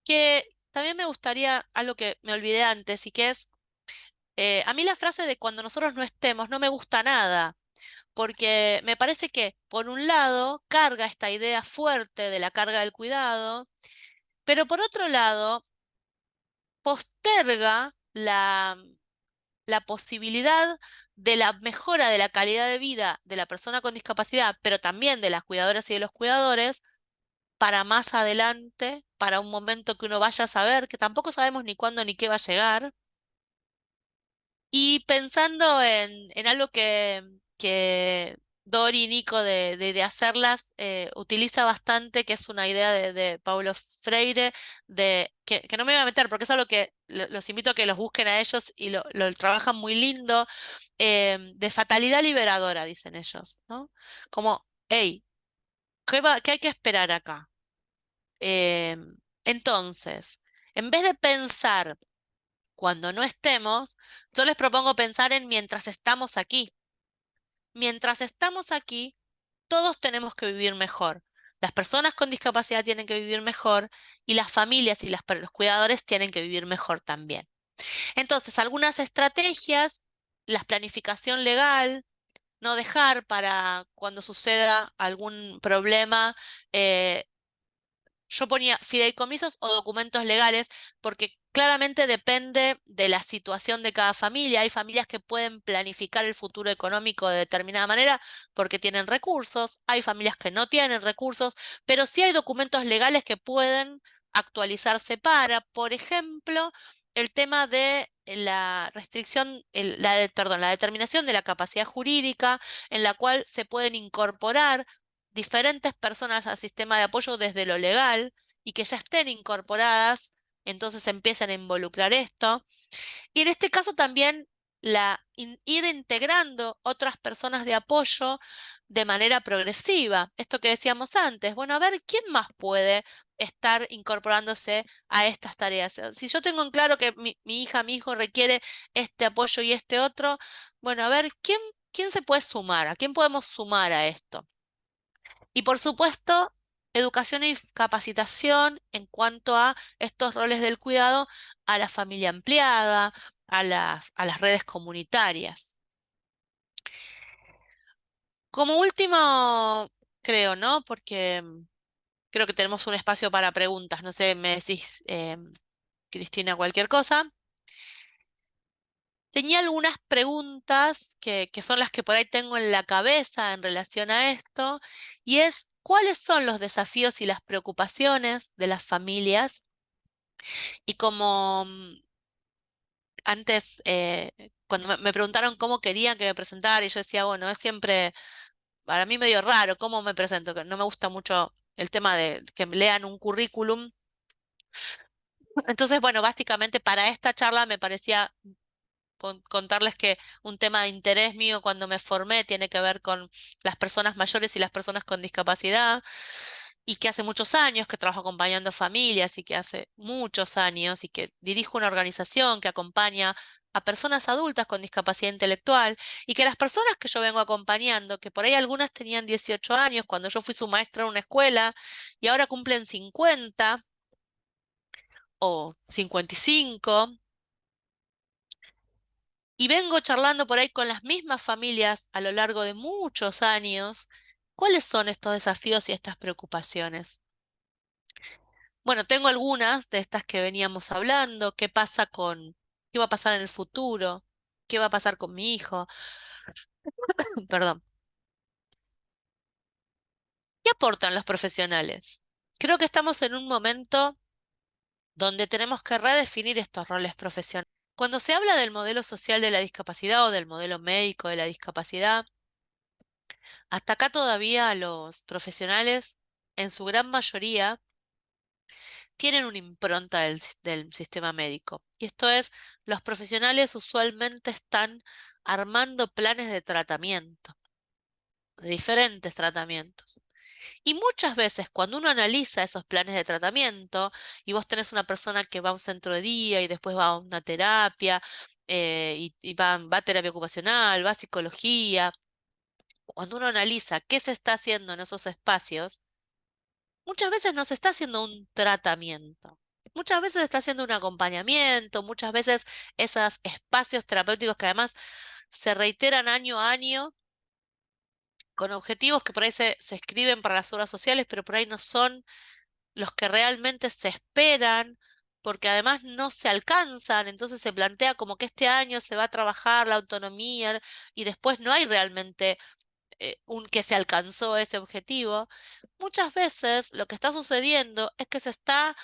Que también me gustaría, algo que me olvidé antes, y que es, a mí la frase de cuando nosotros no estemos no me gusta nada, porque me parece que, por un lado, carga esta idea fuerte de la carga del cuidado, pero por otro lado, posterga la posibilidad de la mejora de la calidad de vida de la persona con discapacidad, pero también de las cuidadoras y de los cuidadores, para más adelante, para un momento que uno vaya a saber, que tampoco sabemos ni cuándo ni qué va a llegar. Y pensando en algo que Dori y Nico de hacerlas utiliza bastante, que es una idea de Paulo Freire, que no me voy a meter porque es algo que los invito a que los busquen a ellos y lo trabajan muy lindo, de fatalidad liberadora, dicen ellos, ¿no? Como, hey, ¿qué hay que esperar acá? Entonces, en vez de pensar cuando no estemos, yo les propongo pensar en mientras estamos aquí. Mientras estamos aquí, todos tenemos que vivir mejor. Las personas con discapacidad tienen que vivir mejor y las familias y los cuidadores tienen que vivir mejor también. Entonces, algunas estrategias, la planificación legal, no dejar para cuando suceda algún problema, yo ponía fideicomisos o documentos legales, porque claramente depende de la situación de cada familia. Hay familias que pueden planificar el futuro económico de determinada manera porque tienen recursos, hay familias que no tienen recursos, pero sí hay documentos legales que pueden actualizarse para, por ejemplo, el tema de la restricción, perdón, la determinación de la capacidad jurídica en la cual se pueden incorporar diferentes personas al sistema de apoyo desde lo legal y que ya estén incorporadas, entonces empiezan a involucrar esto. Y en este caso también ir integrando otras personas de apoyo de manera progresiva. Esto que decíamos antes, bueno, a ver, ¿quién más puede estar incorporándose a estas tareas? Si yo tengo en claro que mi hija, mi hijo requiere este apoyo y este otro, bueno, a ver, ¿quién se puede sumar? ¿A quién podemos sumar a esto? Y por supuesto, educación y capacitación en cuanto a estos roles del cuidado a la familia ampliada, a las redes comunitarias. Como último, creo, ¿no? Porque creo que tenemos un espacio para preguntas. No sé, me decís, Cristina, cualquier cosa. Tenía algunas preguntas que son las que por ahí tengo en la cabeza en relación a esto, y es, ¿cuáles son los desafíos y las preocupaciones de las familias? Y como antes, cuando me preguntaron cómo querían que me presentara, y yo decía, bueno, es siempre para mí medio raro cómo me presento, que no me gusta mucho el tema de que me lean un currículum. Entonces, bueno, básicamente para esta charla me parecía contarles que un tema de interés mío cuando me formé tiene que ver con las personas mayores y las personas con discapacidad, y que hace muchos años que trabajo acompañando familias y que hace muchos años y que dirijo una organización que acompaña a personas adultas con discapacidad intelectual y que las personas que yo vengo acompañando, que por ahí algunas tenían 18 años cuando yo fui su maestra en una escuela y ahora cumplen 50 o 55, y vengo charlando por ahí con las mismas familias a lo largo de muchos años, ¿cuáles son estos desafíos y estas preocupaciones? Bueno, tengo algunas de estas que veníamos hablando. ¿Qué va a pasar en el futuro? ¿Qué va a pasar con mi hijo? Perdón. ¿Qué aportan los profesionales? Creo que estamos en un momento donde tenemos que redefinir estos roles profesionales. Cuando se habla del modelo social de la discapacidad o del modelo médico de la discapacidad, hasta acá todavía los profesionales, en su gran mayoría, tienen una impronta del sistema médico. Y esto es, los profesionales usualmente están armando planes de tratamiento, de diferentes tratamientos. Y muchas veces cuando uno analiza esos planes de tratamiento y vos tenés una persona que va a un centro de día y después va a una terapia y va a terapia ocupacional, va a psicología, cuando uno analiza qué se está haciendo en esos espacios, muchas veces no se está haciendo un tratamiento. Muchas veces se está haciendo un acompañamiento, muchas veces esos espacios terapéuticos que además se reiteran año a año con objetivos que por ahí se escriben para las obras sociales, pero por ahí no son los que realmente se esperan, porque además no se alcanzan, entonces se plantea como que este año se va a trabajar la autonomía y después no hay realmente un que se alcanzó ese objetivo. Muchas veces lo que está sucediendo es que se está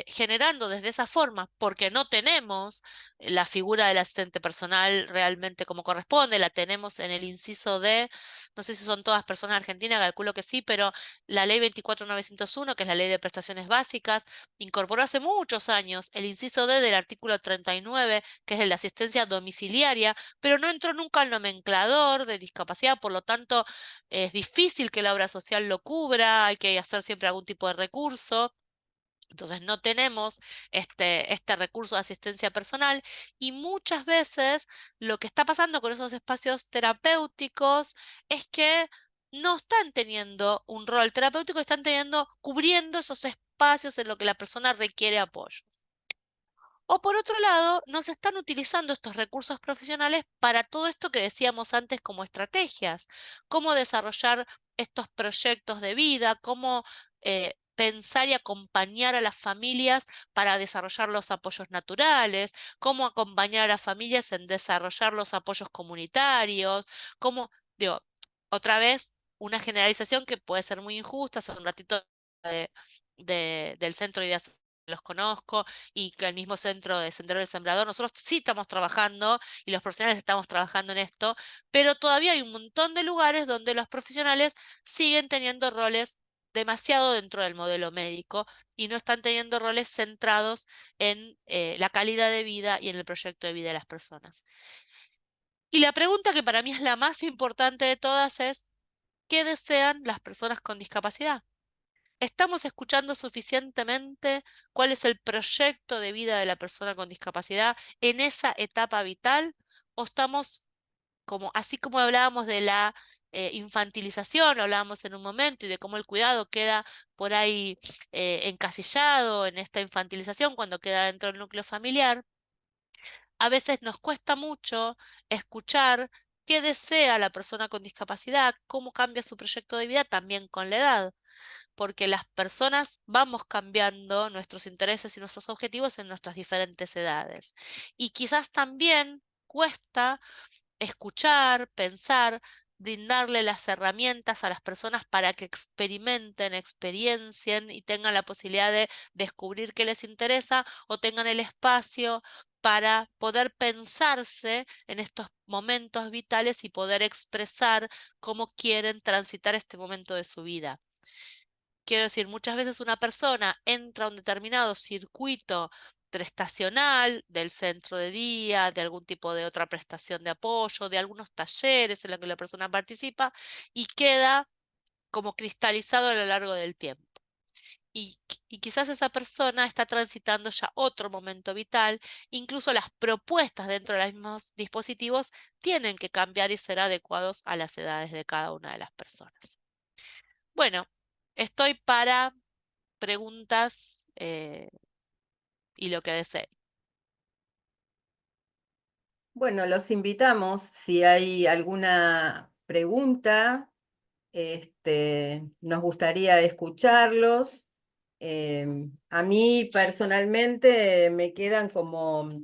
generando desde esa forma, porque no tenemos la figura del asistente personal realmente como corresponde, la tenemos en el inciso D, no sé si son todas personas argentinas, calculo que sí, pero la ley 24.901, que es la ley de prestaciones básicas, incorporó hace muchos años el inciso D del artículo 39, que es el de asistencia domiciliaria, pero no entró nunca al nomenclador de discapacidad, por lo tanto es difícil que la obra social lo cubra, hay que hacer siempre algún tipo de recurso. Entonces no tenemos este recurso de asistencia personal y muchas veces lo que está pasando con esos espacios terapéuticos es que no están teniendo un rol terapéutico, están cubriendo esos espacios en los que la persona requiere apoyo. O por otro lado, no se están utilizando estos recursos profesionales para todo esto que decíamos antes como estrategias, cómo desarrollar estos proyectos de vida, cómo pensar y acompañar a las familias para desarrollar los apoyos naturales, cómo acompañar a las familias en desarrollar los apoyos comunitarios, cómo, digo, otra vez, una generalización que puede ser muy injusta. Hace un ratito del centro de ideas los conozco y que el mismo centro de Sendero del Sembrador, nosotros sí estamos trabajando y los profesionales estamos trabajando en esto, pero todavía hay un montón de lugares donde los profesionales siguen teniendo roles demasiado dentro del modelo médico y no están teniendo roles centrados en la calidad de vida y en el proyecto de vida de las personas. Y la pregunta que para mí es la más importante de todas es, ¿qué desean las personas con discapacidad? ¿Estamos escuchando suficientemente cuál es el proyecto de vida de la persona con discapacidad en esa etapa vital? ¿O estamos, así como hablábamos de la infantilización, hablábamos en un momento, y de cómo el cuidado queda por ahí encasillado en esta infantilización cuando queda dentro del núcleo familiar? A veces nos cuesta mucho escuchar qué desea la persona con discapacidad, cómo cambia su proyecto de vida también con la edad, porque las personas vamos cambiando nuestros intereses y nuestros objetivos en nuestras diferentes edades. Y quizás también cuesta escuchar, pensar, brindarle las herramientas a las personas para que experimenten, experiencien y tengan la posibilidad de descubrir qué les interesa o tengan el espacio para poder pensarse en estos momentos vitales y poder expresar cómo quieren transitar este momento de su vida. Quiero decir, muchas veces una persona entra a un determinado circuito prestacional del centro de día, de algún tipo de otra prestación de apoyo, de algunos talleres en los que la persona participa y queda como cristalizado a lo largo del tiempo. y quizás esa persona está transitando ya otro momento vital, incluso las propuestas dentro de los mismos dispositivos tienen que cambiar y ser adecuados a las edades de cada una de las personas. Bueno, estoy para preguntas y lo que deseen. Bueno, los invitamos, si hay alguna pregunta, nos gustaría escucharlos. A mí personalmente me quedan como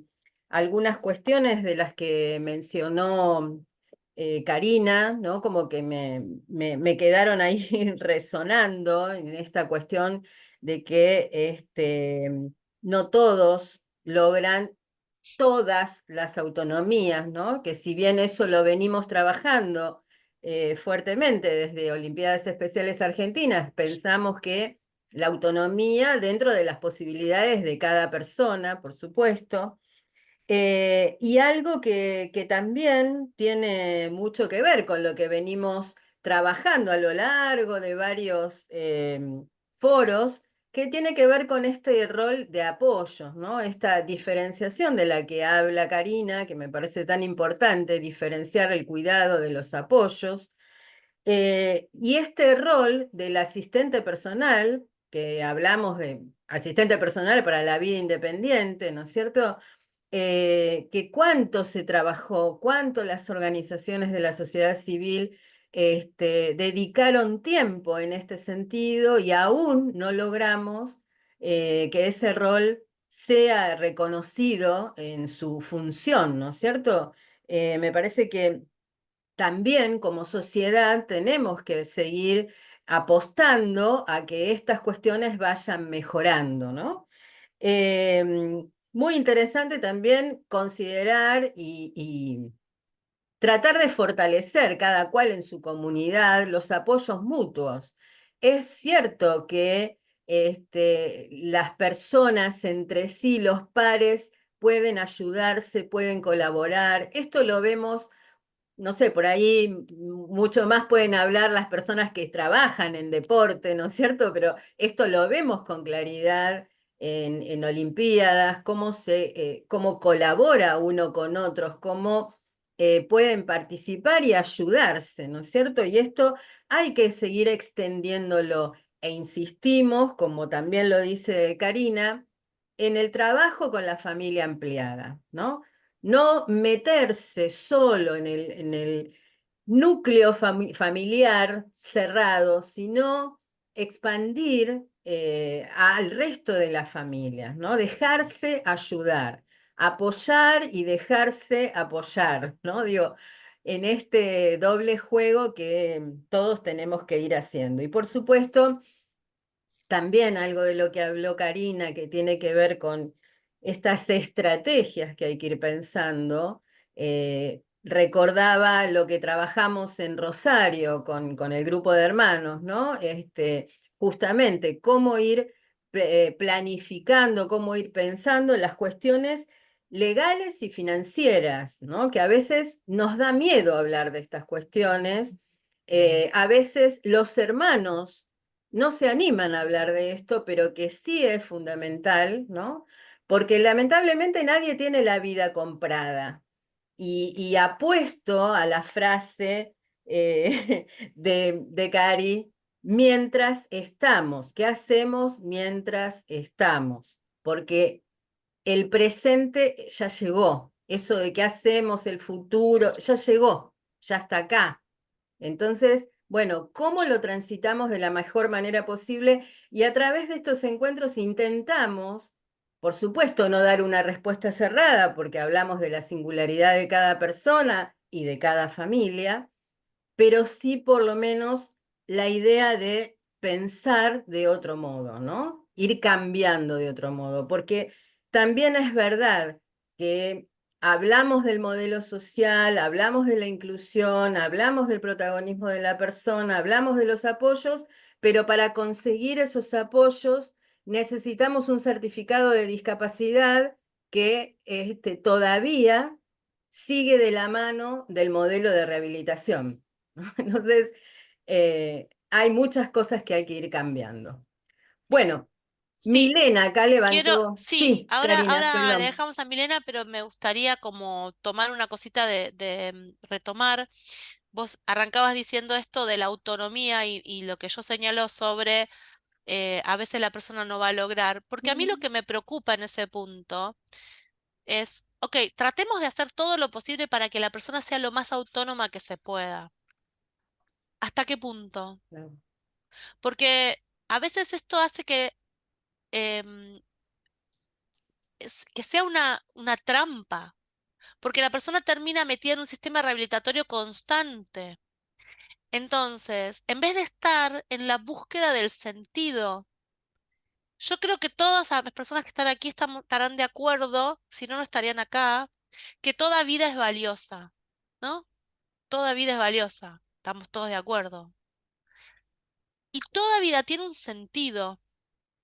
algunas cuestiones de las que mencionó Karina, ¿no? Como que me quedaron ahí resonando en esta cuestión de que no todos logran todas las autonomías, ¿no? Que si bien eso lo venimos trabajando fuertemente desde Olimpiadas Especiales Argentinas, pensamos que la autonomía dentro de las posibilidades de cada persona, por supuesto, y algo que también tiene mucho que ver con lo que venimos trabajando a lo largo de varios foros, que tiene que ver con este rol de apoyo, ¿no? Esta diferenciación de la que habla Karina, que me parece tan importante, diferenciar el cuidado de los apoyos. Y este rol del asistente personal, que hablamos de asistente personal para la vida independiente, ¿no es cierto? Que cuánto se trabajó, cuánto las organizaciones de la sociedad civil dedicaron tiempo en este sentido y aún no logramos que ese rol sea reconocido en su función, ¿no es cierto? Me parece que también como sociedad tenemos que seguir apostando a que estas cuestiones vayan mejorando, ¿no? Muy interesante también considerar y tratar de fortalecer cada cual en su comunidad los apoyos mutuos. Es cierto que las personas entre sí, los pares, pueden ayudarse, pueden colaborar. Esto lo vemos, no sé, por ahí mucho más pueden hablar las personas que trabajan en deporte, ¿no es cierto? Pero esto lo vemos con claridad en Olimpiadas, cómo colabora uno con otros, cómo pueden participar y ayudarse, ¿no es cierto? Y esto hay que seguir extendiéndolo e insistimos, como también lo dice Karina, en el trabajo con la familia ampliada, ¿no? No meterse solo en el núcleo familiar cerrado, sino expandir al resto de las familias, ¿no? Dejarse ayudar, apoyar y dejarse apoyar, ¿no? Digo, en este doble juego que todos tenemos que ir haciendo. Y por supuesto, también algo de lo que habló Karina, que tiene que ver con estas estrategias que hay que ir pensando. Recordaba lo que trabajamos en Rosario con el grupo de hermanos, ¿no? Justamente cómo ir planificando, cómo ir pensando las cuestiones legales y financieras, ¿no? Que a veces nos da miedo hablar de estas cuestiones. A veces los hermanos no se animan a hablar de esto, pero que sí es fundamental, ¿no? Porque lamentablemente nadie tiene la vida comprada. Y apuesto a la frase de Cari, mientras estamos, ¿qué hacemos mientras estamos? Porque el presente ya llegó, eso de qué hacemos, el futuro, ya llegó, ya está acá. Entonces, bueno, ¿cómo lo transitamos de la mejor manera posible? Y a través de estos encuentros intentamos, por supuesto, no dar una respuesta cerrada, porque hablamos de la singularidad de cada persona y de cada familia, pero sí por lo menos la idea de pensar de otro modo, ¿no? Ir cambiando de otro modo, porque también es verdad que hablamos del modelo social, hablamos de la inclusión, hablamos del protagonismo de la persona, hablamos de los apoyos, pero para conseguir esos apoyos necesitamos un certificado de discapacidad que todavía sigue de la mano del modelo de rehabilitación. Entonces, hay muchas cosas que hay que ir cambiando. Bueno, Sí, Milena acá levantó. sí, Sí, ahora Karina, le perdón. dejamos a Milena, pero me gustaría como tomar una cosita de retomar. Vos arrancabas diciendo esto de la autonomía y lo que yo señalo sobre a veces la persona no va a lograr, porque a mí lo que me preocupa en ese punto es, ok, tratemos de hacer todo lo posible para que la persona sea lo más autónoma que se pueda. ¿Hasta qué punto? Claro. Porque a veces esto hace em, que sea una trampa, porque la persona termina metida en un sistema rehabilitatorio constante. Entonces, en vez de estar en la búsqueda del sentido, yo creo que todas las personas que están aquí estarán de acuerdo, si no, no estarían acá, que toda vida es valiosa, ¿no? Toda vida es valiosa, estamos todos de acuerdo. Y toda vida tiene un sentido.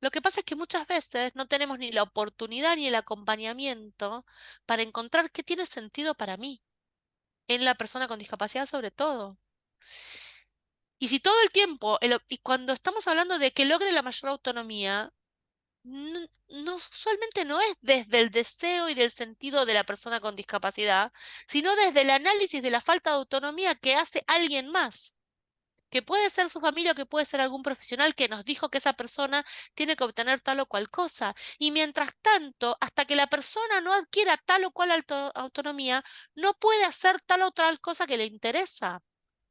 Lo que pasa es que muchas veces no tenemos ni la oportunidad ni el acompañamiento para encontrar qué tiene sentido para mí, en la persona con discapacidad sobre todo. Y si todo el tiempo, y cuando estamos hablando de que logre la mayor autonomía, no, usualmente no es desde el deseo y del sentido de la persona con discapacidad, sino desde el análisis de la falta de autonomía que hace alguien más, que puede ser su familia o que puede ser algún profesional que nos dijo que esa persona tiene que obtener tal o cual cosa. Y mientras tanto, hasta que la persona no adquiera tal o cual autonomía, no puede hacer tal o tal cosa que le interesa.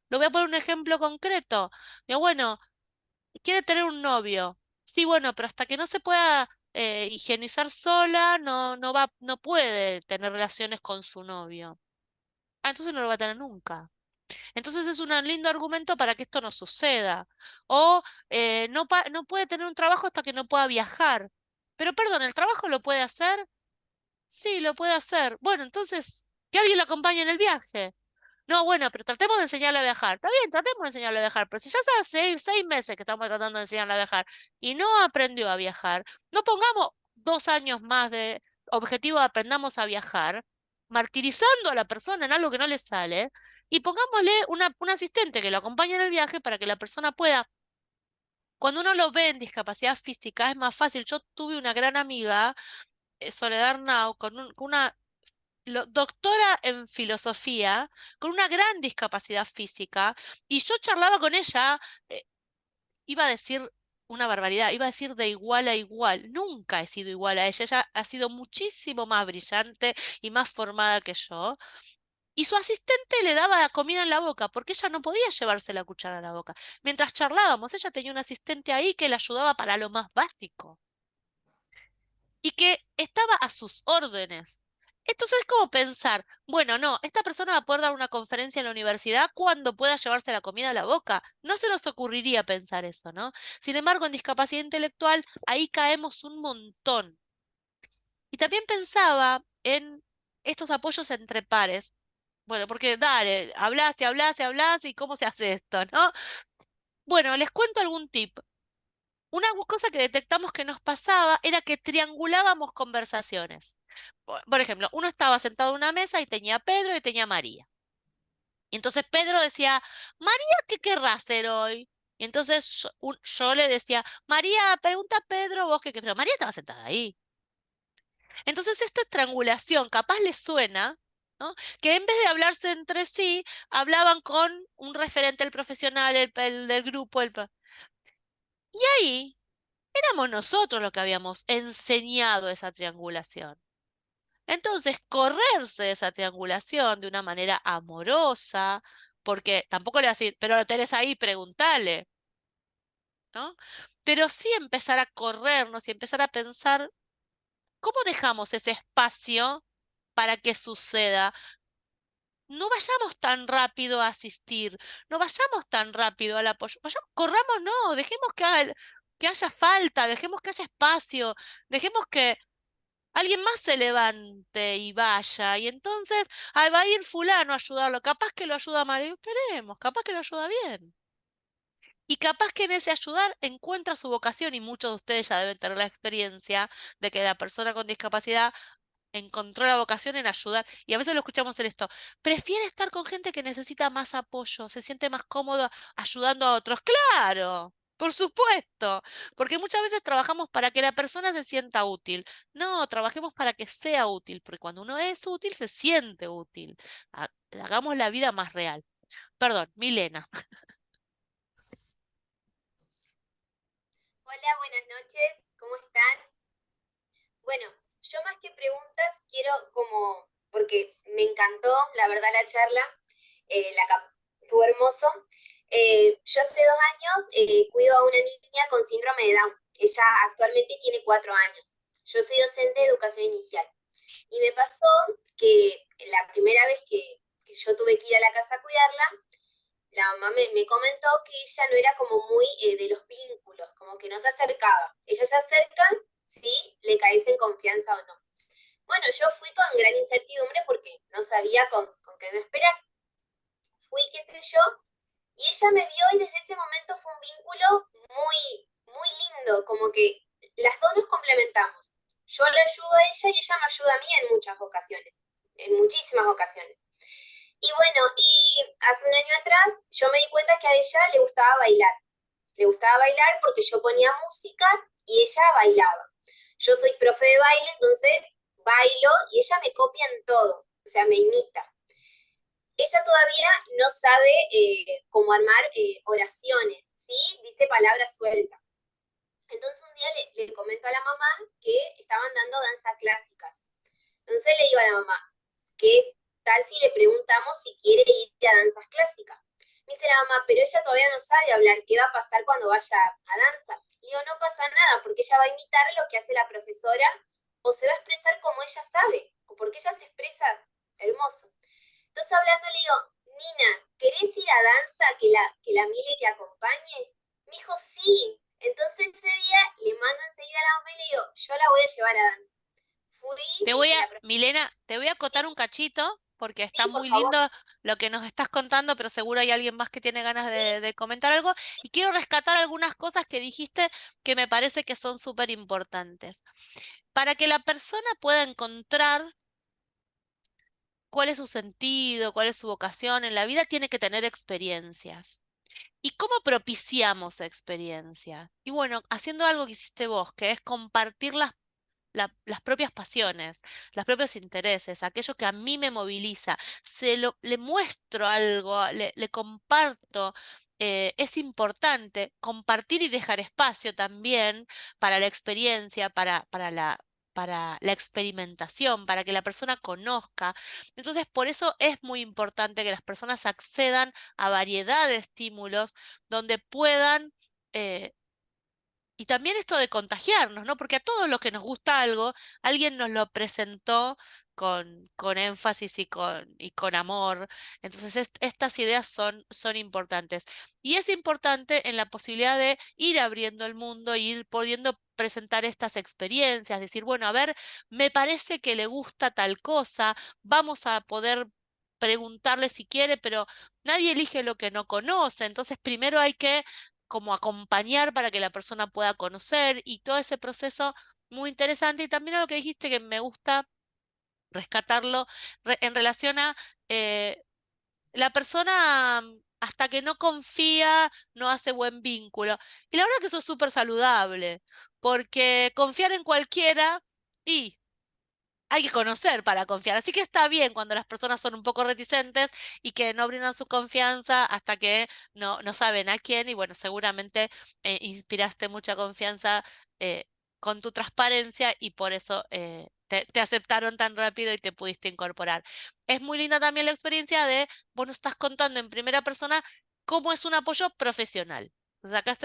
Lo voy a poner un ejemplo concreto. Digo, bueno, quiere tener un novio. Sí, bueno, pero hasta que no se pueda higienizar sola, no puede tener relaciones con su novio. Ah, entonces no lo va a tener nunca. Entonces es un lindo argumento para que esto no suceda. O no puede tener un trabajo hasta que no pueda viajar. Pero perdón, ¿el trabajo lo puede hacer? Sí, lo puede hacer. Bueno, entonces, que alguien lo acompañe en el viaje. No, bueno, pero tratemos de enseñarle a viajar. Está bien, tratemos de enseñarle a viajar, pero si ya hace 6 meses que estamos tratando de enseñarle a viajar y no aprendió a viajar, no pongamos 2 años más de objetivo de aprendamos a viajar, martirizando a la persona en algo que no le sale, y pongámosle un asistente que lo acompañe en el viaje para que la persona pueda. Cuando uno lo ve en discapacidad física es más fácil. Yo tuve una gran amiga, Soledad Arnau, con una doctora en filosofía, con una gran discapacidad física, y yo charlaba con ella, eh, iba a decir una barbaridad, iba a decir de igual a igual. Nunca he sido igual a ella, ella ha sido muchísimo más brillante y más formada que yo. Y su asistente le daba la comida en la boca, porque ella no podía llevarse la cuchara a la boca. Mientras charlábamos, ella tenía un asistente ahí que le ayudaba para lo más básico y que estaba a sus órdenes. Entonces es como pensar, bueno, no, esta persona va a poder dar una conferencia en la universidad cuando pueda llevarse la comida a la boca. No se nos ocurriría pensar eso, ¿no? Sin embargo, en discapacidad intelectual, ahí caemos un montón. Y también pensaba en estos apoyos entre pares. Bueno, porque dale, hablas y hablas y hablas y cómo se hace esto, ¿no? Bueno, les cuento algún tip. Una cosa que detectamos que nos pasaba era que triangulábamos conversaciones. Por ejemplo, uno estaba sentado en una mesa y tenía a Pedro y tenía a María. Y entonces Pedro decía, María, ¿qué querrá hacer hoy? Y entonces yo le decía, María, pregunta a Pedro, vos qué querés. Pero María estaba sentada ahí. Entonces esta triangulación capaz les suena, ¿no? Que en vez de hablarse entre sí, hablaban con un referente, el profesional, el del grupo. Y ahí éramos nosotros los que habíamos enseñado esa triangulación. Entonces, correrse de esa triangulación de una manera amorosa, porque tampoco le vas a decir, pero lo tenés ahí, preguntale, ¿no? Pero sí empezar a corrernos y empezar a pensar, ¿cómo dejamos ese espacio para que suceda? No vayamos tan rápido a asistir, no vayamos tan rápido al apoyo, corramos, no, dejemos que haya falta, dejemos que haya espacio, dejemos que alguien más se levante y vaya, y entonces va a ir fulano a ayudarlo, capaz que lo ayuda mal, y esperemos, capaz que lo ayuda bien. Y capaz que en ese ayudar encuentra su vocación, y muchos de ustedes ya deben tener la experiencia de que la persona con discapacidad encontró la vocación en ayudar, y a veces lo escuchamos en esto, prefiere estar con gente que necesita más apoyo, se siente más cómodo ayudando a otros. Claro, Por supuesto, porque muchas veces trabajamos para que la persona se sienta útil. No, trabajemos para que sea útil, porque cuando uno es útil, se siente útil. Hagamos la vida más real. Perdón, Milena. Hola, buenas noches, ¿cómo están? Bueno, yo más que preguntas quiero porque me encantó, la verdad, la charla, estuvo hermoso. Yo hace 2 años cuido a una niña con síndrome de Down. Ella actualmente tiene 4 años. Yo soy docente de educación inicial. Y me pasó que la primera vez que yo tuve que ir a la casa a cuidarla, la mamá me comentó que ella no era como muy de los vínculos, como que no se acercaba. Ellos se acercan, ¿sí? Le caes en confianza o no. Bueno, yo fui con gran incertidumbre porque no sabía con qué me esperar. Fui, qué sé yo, y ella me vio y desde ese momento fue un vínculo muy, muy lindo, como que las dos nos complementamos. Yo le ayudo a ella y ella me ayuda a mí en muchas ocasiones, en muchísimas ocasiones. Y bueno, y hace un año atrás yo me di cuenta que a ella le gustaba bailar. Le gustaba bailar porque yo ponía música y ella bailaba. Yo soy profe de baile, entonces bailo y ella me copia en todo, o sea, me imita. Ella todavía no sabe cómo armar oraciones, ¿sí? Dice palabras sueltas. Entonces un día le comento a la mamá que estaban dando danzas clásicas. Entonces le digo a la mamá, ¿qué tal si le preguntamos si quiere ir a danzas clásicas? Me dice la mamá, pero ella todavía no sabe hablar, ¿qué va a pasar cuando vaya a danza? Le digo, no pasa nada, porque ella va a imitar lo que hace la profesora o se va a expresar como ella sabe, porque ella se expresa hermoso. Entonces hablando le digo, Nina, ¿querés ir a danza que la Mile te acompañe? Me dijo, sí. Entonces ese día le mando enseguida a la mamá y le digo, yo la voy a llevar a danza. Fui, Milena, te voy a acotar un cachito porque está sí, por muy favor. lindo lo que nos estás contando, pero seguro hay alguien más que tiene ganas de comentar algo. Y quiero rescatar algunas cosas que dijiste que me parece que son súper importantes. Para que la persona pueda encontrar cuál es su sentido, cuál es su vocación en la vida, tiene que tener experiencias. ¿Y cómo propiciamos experiencias? Y bueno, haciendo algo que hiciste vos, que es compartir las propias pasiones, los propios intereses, aquello que a mí me moviliza, le muestro algo, le comparto. Es importante compartir y dejar espacio también para la experiencia, para la experimentación, para que la persona conozca. Entonces, por eso es muy importante que las personas accedan a variedad de estímulos donde puedan y también esto de contagiarnos, ¿no? Porque a todos los que nos gusta algo, alguien nos lo presentó con énfasis y con amor. Entonces, estas ideas son importantes. Y es importante en la posibilidad de ir abriendo el mundo, ir pudiendo presentar estas experiencias, decir, bueno, a ver, me parece que le gusta tal cosa, vamos a poder preguntarle si quiere, pero nadie elige lo que no conoce. Entonces, primero hay que como acompañar para que la persona pueda conocer y todo ese proceso muy interesante. Y también a lo que dijiste que me gusta rescatarlo en relación a la persona hasta que no confía no hace buen vínculo. Y la verdad que eso es súper saludable, porque confiar en cualquiera y hay que conocer para confiar. Así que está bien cuando las personas son un poco reticentes y que no brindan su confianza hasta que no saben a quién. Y bueno, seguramente inspiraste mucha confianza eh, con tu transparencia y por eso te aceptaron tan rápido y te pudiste incorporar. Es muy linda también la experiencia de, vos nos estás contando en primera persona cómo es un apoyo profesional. O sea, acá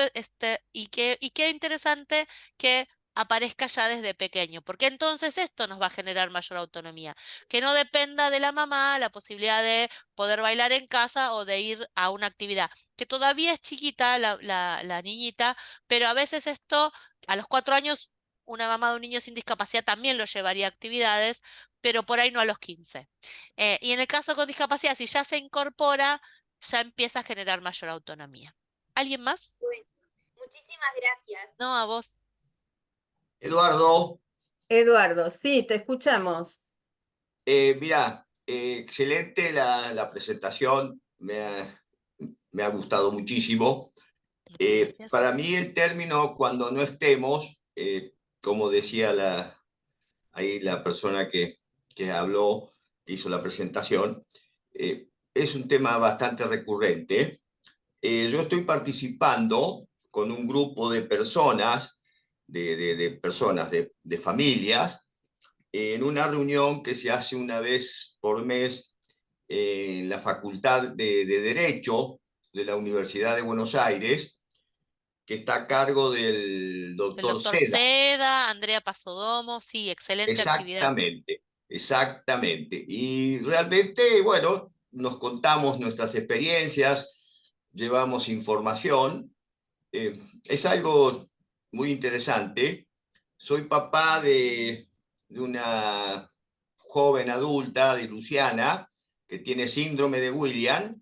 y qué interesante que aparezca ya desde pequeño, porque entonces esto nos va a generar mayor autonomía, que no dependa de la mamá la posibilidad de poder bailar en casa o de ir a una actividad, que todavía es chiquita la niñita, pero a veces esto, a los 4 años, una mamá de un niño sin discapacidad también lo llevaría a actividades, pero por ahí no a los 15. Y en el caso con discapacidad, si ya se incorpora, ya empieza a generar mayor autonomía. ¿Alguien más? Bueno, muchísimas gracias. No, a vos. Eduardo, Eduardo, sí, te escuchamos. mira, excelente la presentación, me ha gustado muchísimo. Muchas gracias. Para mí el término cuando no estemos, como decía ahí la persona que habló, que hizo la presentación, es un tema bastante recurrente. Yo estoy participando con un grupo de personas, de familias, en una reunión que se hace una vez por mes en la Facultad de Derecho de la Universidad de Buenos Aires, que está a cargo del El doctor doctor Seda. Seda, Andrea Pasodomo, sí, excelente actividad. Exactamente. Y realmente, bueno, nos contamos nuestras experiencias, llevamos información. Es algo muy interesante. Soy papá de una joven adulta, de Luciana, que tiene síndrome de William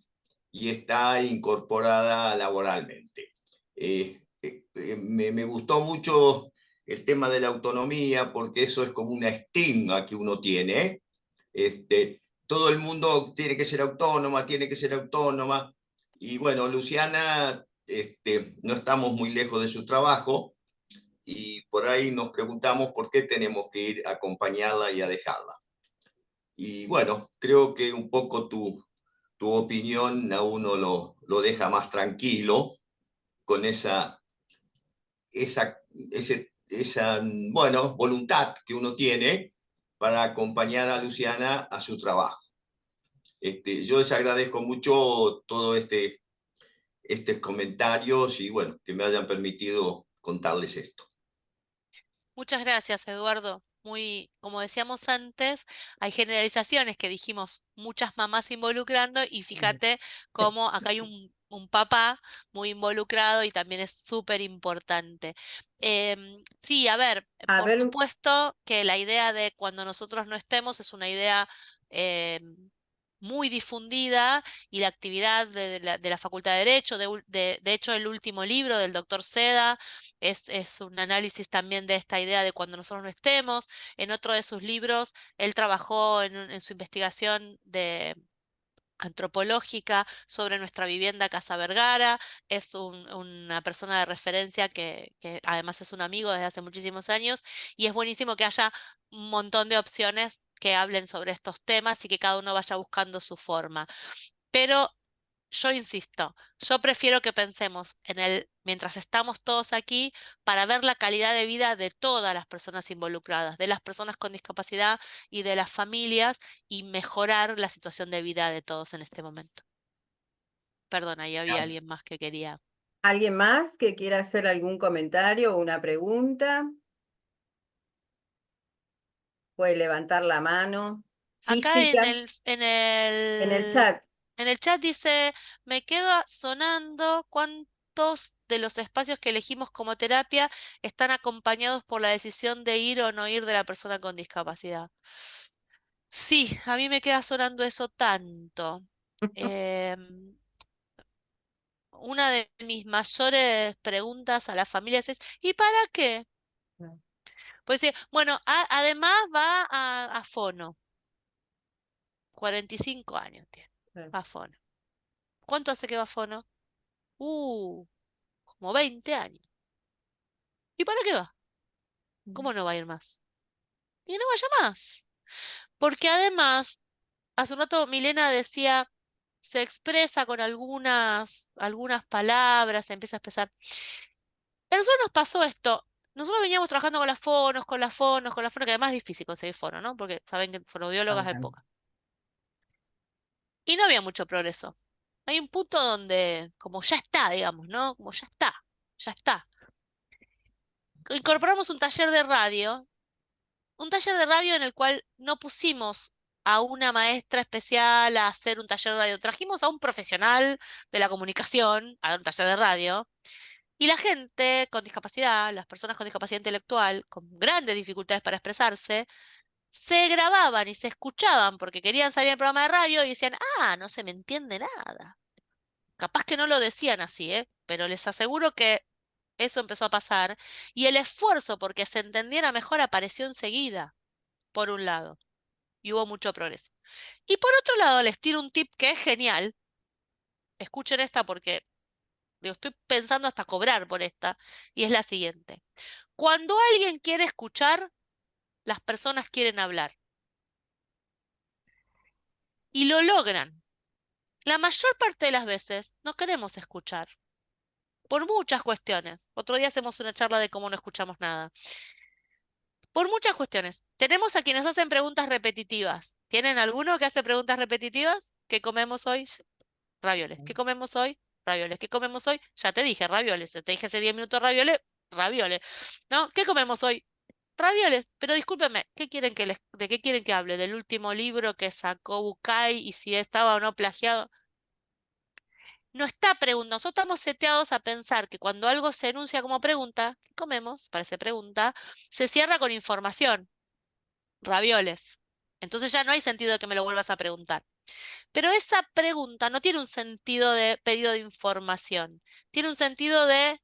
y está incorporada laboralmente. Me gustó mucho el tema de la autonomía porque eso es como una estigma que uno tiene. Todo el mundo tiene que ser autónoma, tiene que ser autónoma. Y bueno, Luciana, no estamos muy lejos de su trabajo y por ahí nos preguntamos por qué tenemos que ir a acompañarla y a dejarla. Y bueno, creo que un poco tu opinión a uno lo deja más tranquilo con esa, bueno, voluntad que uno tiene para acompañar a Luciana a su trabajo. Yo les agradezco mucho todo estos comentarios y bueno, que me hayan permitido contarles esto. Muchas gracias, Eduardo. Muy, como decíamos antes, hay generalizaciones que dijimos muchas mamás involucrando y fíjate cómo acá hay un papá muy involucrado y también es súper importante. Sí, a ver, A por ver, supuesto que la idea de cuando nosotros no estemos es una idea muy difundida y la actividad de la Facultad de Derecho, de hecho el último libro del doctor Seda es un análisis también de esta idea de cuando nosotros no estemos. En otro de sus libros, él trabajó en su investigación de antropológica sobre nuestra vivienda Casa Vergara. Es una persona de referencia que además es un amigo desde hace muchísimos años y es buenísimo que haya un montón de opciones que hablen sobre estos temas y que cada uno vaya buscando su forma. Pero yo insisto, yo prefiero que pensemos mientras estamos todos aquí, para ver la calidad de vida de todas las personas involucradas, de las personas con discapacidad y de las familias, y mejorar la situación de vida de todos en este momento. Perdón, ahí había alguien más que quería. ¿alguien más que quiera hacer algún comentario o una pregunta? Puede levantar la mano. Acá en Física, el, en en el el, chat. en el chat dice, me quedo sonando cuántos de los espacios que elegimos como terapia están acompañados por la decisión de ir o no ir de la persona con discapacidad. Sí, a mí me queda sonando eso tanto. Em, una de mis mayores preguntas a las familias es, ¿y para qué? Pues sí, bueno, además va a Fono, 45 años tiene, va a Fono. ¿Cuánto hace que va a Fono? Como 20 años. ¿Y para qué va? ¿Cómo no va a ir más? Y no vaya más. Porque además, hace un rato Milena decía, se expresa con algunas palabras, se empieza a expresar. A nosotros nos pasó esto. Nosotros veníamos trabajando con las fonos, que además es difícil conseguir fono, ¿no? Porque saben que fonoaudiólogas hay pocas. Y no había mucho progreso. Hay un punto donde, como ya está, digamos, ¿no? Como ya está, ya está. Incorporamos un taller de radio en el cual no pusimos a una maestra especial a hacer un taller de radio, trajimos a un profesional de la comunicación a dar un taller de radio, y la gente con discapacidad, las personas con discapacidad intelectual, con grandes dificultades para expresarse, se grababan y se escuchaban porque querían salir en el programa de radio y decían, no se me entiende nada. Capaz que no lo decían así, pero les aseguro que eso empezó a pasar y el esfuerzo porque se entendiera mejor apareció enseguida, por un lado, y hubo mucho progreso. Y por otro lado, les tiro un tip que es genial. Escuchen esta porque Digo, estoy pensando hasta cobrar por esta, y es la siguiente. Cuando alguien quiere escuchar, las personas quieren hablar. Y lo logran. La mayor parte de las veces no queremos escuchar, por muchas cuestiones. Otro día hacemos una charla de cómo no escuchamos nada. Por muchas cuestiones. Tenemos a quienes hacen preguntas repetitivas. ¿Tienen alguno que hace preguntas repetitivas? ¿Qué comemos hoy? Ravioles. ¿Qué comemos hoy? Ravioles. ¿Qué comemos hoy? Ya te dije, ravioles. Te dije hace 10 minutos ravioles, ravioles. ¿No? ¿Qué comemos hoy? Ravioles. Pero discúlpenme, ¿de qué quieren que hable? ¿Del último libro que sacó Bucay y si estaba o no plagiado? No está preguntando. Nosotros estamos seteados a pensar que cuando algo se enuncia como pregunta, ¿qué comemos? Parece pregunta, se cierra con información. Ravioles. Entonces ya no hay sentido de que me lo vuelvas a preguntar. Pero esa pregunta no tiene un sentido de pedido de información, tiene un sentido de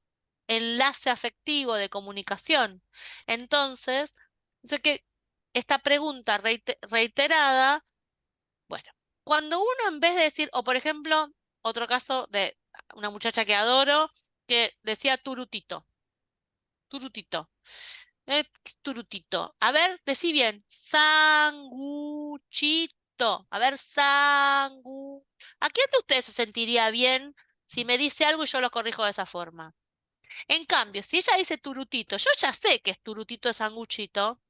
enlace afectivo, de comunicación. Entonces, sé que esta pregunta reiterada, bueno, cuando uno en vez de decir, o por ejemplo, otro caso de una muchacha que adoro, que decía turutito, turutito. ¿Qué es turutito? A ver, decí bien. Sanguchito. A ver, sangu. ¿A quién de ustedes se sentiría bien si me dice algo y yo lo corrijo de esa forma? En cambio, si ella dice turutito, yo ya sé que es turutito de sanguchito.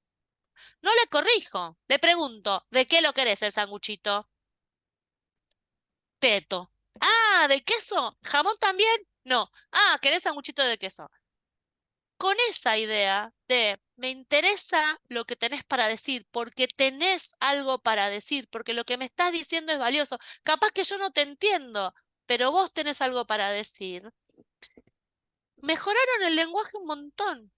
No le corrijo. Le pregunto, ¿de qué lo querés el sanguchito? Teto. Ah, ¿de queso? ¿Jamón también? No. Ah, ¿querés sanguchito de queso? Con esa idea de me interesa lo que tenés para decir, porque tenés algo para decir, porque lo que me estás diciendo es valioso. Capaz que yo no te entiendo, pero vos tenés algo para decir. Mejoraron el lenguaje un montón,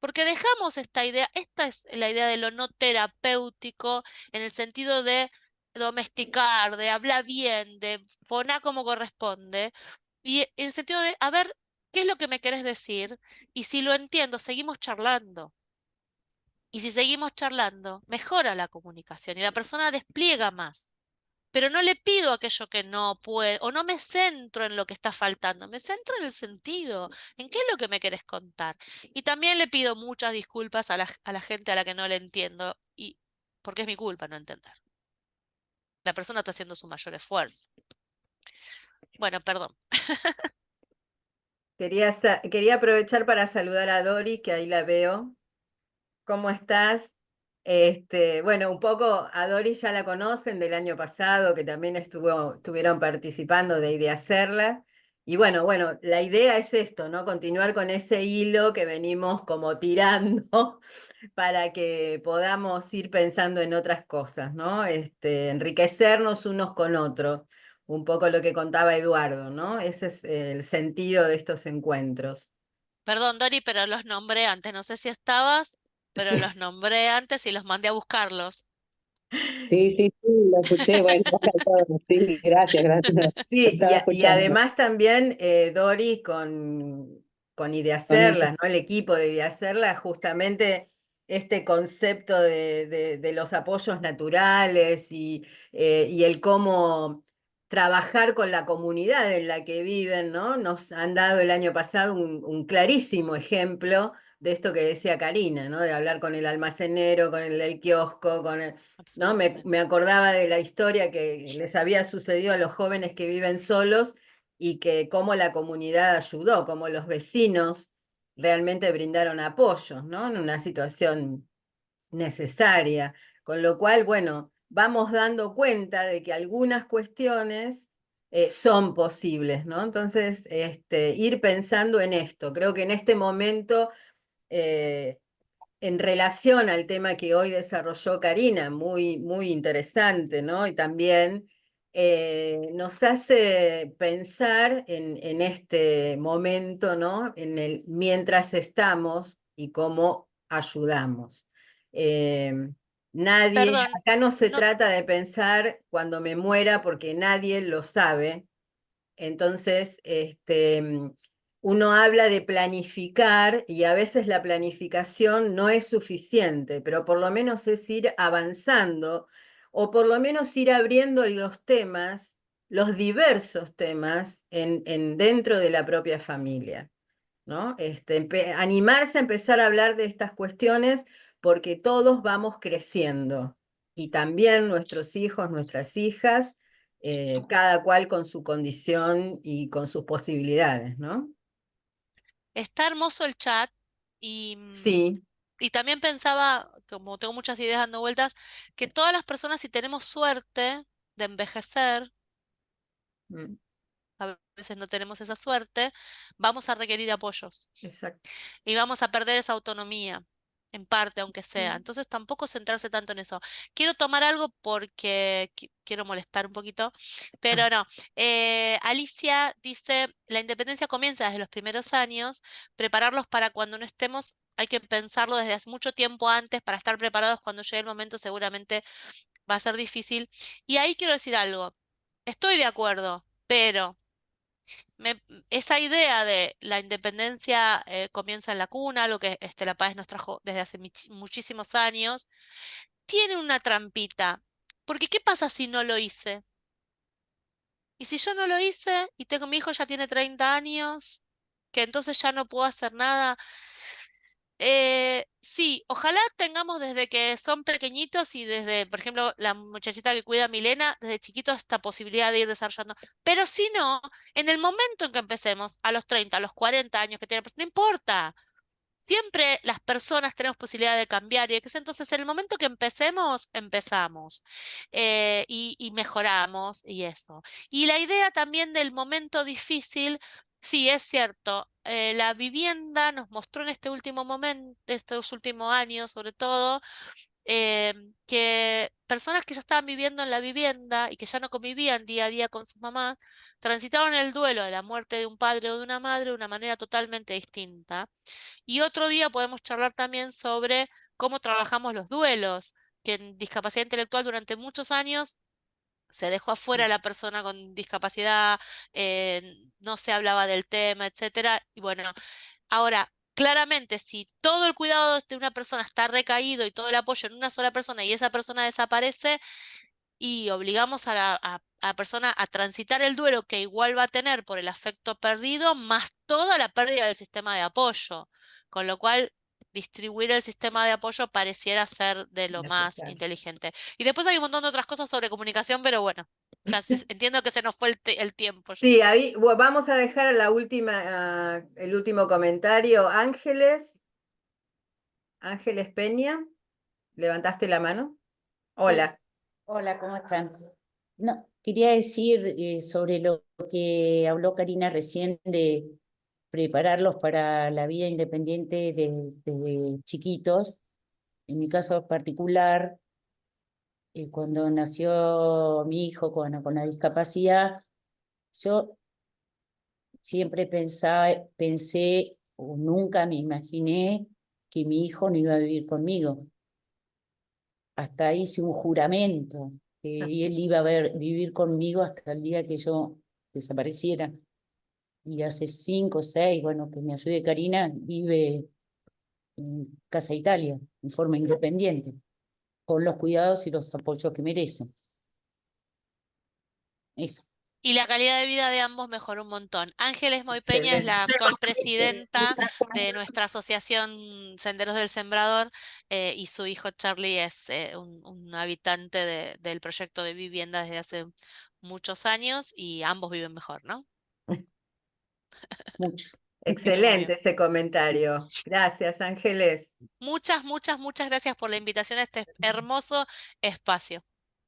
porque dejamos esta idea, esta es la idea de lo no terapéutico, en el sentido de domesticar, de hablar bien, de fonar como corresponde, y en el sentido de, a ver, ¿qué es lo que me querés decir? Y si lo entiendo, seguimos charlando. Y si seguimos charlando, mejora la comunicación y la persona despliega más. Pero no le pido aquello que no puede, o no me centro en lo que está faltando, me centro en el sentido, en qué es lo que me querés contar. Y también le pido muchas disculpas a la gente a la que no le entiendo, y porque es mi culpa no entender. La persona está haciendo su mayor esfuerzo. Bueno, perdón. Quería aprovechar para saludar a Dori, que ahí la veo. ¿Cómo estás? Bueno, un poco a Dori ya la conocen del año pasado, que también estuvieron participando de Ideacerla. Y bueno, la idea es esto, ¿no? Continuar con ese hilo que venimos como tirando para que podamos ir pensando en otras cosas, ¿no? Enriquecernos unos con otros. Un poco lo que contaba Eduardo, ¿no? Ese es el sentido de estos encuentros. Perdón, Dori, pero los nombré antes. No sé si estabas, pero Sí. los nombré antes y los mandé a buscarlos. Sí, sí, sí, lo escuché, bueno, sí, gracias, gracias. Sí, Estaba y escuchando. además también Dori con Ideacerlas, ¿no? El equipo de Ideacerlas, justamente este concepto de los apoyos naturales y el cómo trabajar con la comunidad en la que viven, ¿no? Nos han dado el año pasado un clarísimo ejemplo de esto que decía Karina, ¿no? De hablar con el almacenero, con el del kiosco, ¿no? Me Absolutamente. acordaba de la historia que les había sucedido a los jóvenes que viven solos y que cómo la comunidad ayudó, cómo los vecinos realmente brindaron apoyo, ¿no? En una situación necesaria. Con lo cual, bueno, vamos dando cuenta de que algunas cuestiones son posibles, ¿no? Entonces, ir pensando en esto. Creo que en este momento en relación al tema que hoy desarrolló Karina, muy, muy interesante, ¿no? Y también nos hace pensar en este momento, ¿no? Mientras estamos y cómo ayudamos. Perdón, Acá no se no, trata de pensar cuando me muera porque nadie lo sabe. Entonces, uno habla de planificar y a veces la planificación no es suficiente, pero por lo menos es ir avanzando o por lo menos ir abriendo los temas los diversos temas dentro de la propia familia, ¿no? Animarse a empezar a hablar de estas cuestiones porque todos vamos creciendo y también nuestros hijos, nuestras hijas, cada cual con su condición y con sus posibilidades, ¿no? Está hermoso el chat y, Sí, y también pensaba, como tengo muchas ideas dando vueltas, que todas las personas, si tenemos suerte de envejecer, mm, a veces no tenemos esa suerte, vamos a requerir apoyos exacto. y vamos a perder esa autonomía, en parte, aunque sea. Mm. Entonces tampoco centrarse tanto en eso. Quiero tomar algo porque quiero molestar un poquito, pero no. Alicia dice, la independencia comienza desde los primeros años, prepararlos para cuando no estemos, hay que pensarlo desde hace mucho tiempo antes para estar preparados cuando llegue el momento, seguramente va a ser difícil. Y ahí quiero decir algo, estoy de acuerdo, pero esa idea de la independencia comienza en la cuna, lo que Estela Páez nos trajo desde hace muchísimos años, tiene una trampita. Porque ¿qué pasa si no lo hice? Y si yo no lo hice y tengo mi hijo ya tiene 30 años, que entonces ya no puedo hacer nada. Sí, ojalá tengamos desde que son pequeñitos y desde, por ejemplo, la muchachita que cuida a Milena, desde chiquito esta posibilidad de ir desarrollando. Pero si no, en el momento en que empecemos, a los 30, a los 40 años que tiene, pues no importa. Siempre las personas tenemos posibilidad de cambiar y que entonces en el momento que empecemos, empezamos y mejoramos y eso. Y la idea también del momento difícil, sí, es cierto, la vivienda nos mostró en este último momento, estos últimos años sobre todo, eh, que personas que ya estaban viviendo en la vivienda y que ya no convivían día a día con sus mamás, transitaron el duelo de la muerte de un padre o de una madre de una manera totalmente distinta. Y otro día podemos charlar también sobre cómo trabajamos los duelos, que en discapacidad intelectual durante muchos años se dejó afuera a Sí. la persona con discapacidad, no se hablaba del tema, etcétera. Y bueno, ahora, claramente, si todo el cuidado de una persona está recaído y todo el apoyo en una sola persona y esa persona desaparece, y obligamos a la persona a transitar el duelo que igual va a tener por el afecto perdido, más toda la pérdida del sistema de apoyo. Con lo cual, distribuir el sistema de apoyo pareciera ser de lo más Necesario. inteligente. Y después hay un montón de otras cosas sobre comunicación, pero bueno, ya entiendo que se nos fue el tiempo ya. Sí, ahí vamos a dejar a el último comentario. Ángeles Peña, ¿levantaste la mano? Hola. Hola, ¿cómo están? No, quería decir sobre lo que habló Karina recién de prepararlos para la vida independiente desde chiquitos. En mi caso particular, cuando nació mi hijo con la discapacidad, yo siempre pensé o nunca me imaginé que mi hijo no iba a vivir conmigo. Hasta hice un juramento que él iba a vivir conmigo hasta el día que yo desapareciera. Y hace 5 o 6, bueno, que me ayude Karina, vive en Casa Italia, en forma independiente, con los cuidados y los apoyos que merecen. Eso. Y la calidad de vida de ambos mejoró un montón. Ángeles Moipeña es Excelente. la actual presidenta de nuestra asociación Senderos del Sembrador y su hijo Charlie es un habitante del proyecto de vivienda desde hace muchos años y ambos viven mejor, ¿no? Mucho. Excelente Obvio. ese comentario. Gracias, Ángeles. Muchas, muchas, muchas gracias por la invitación a este hermoso espacio.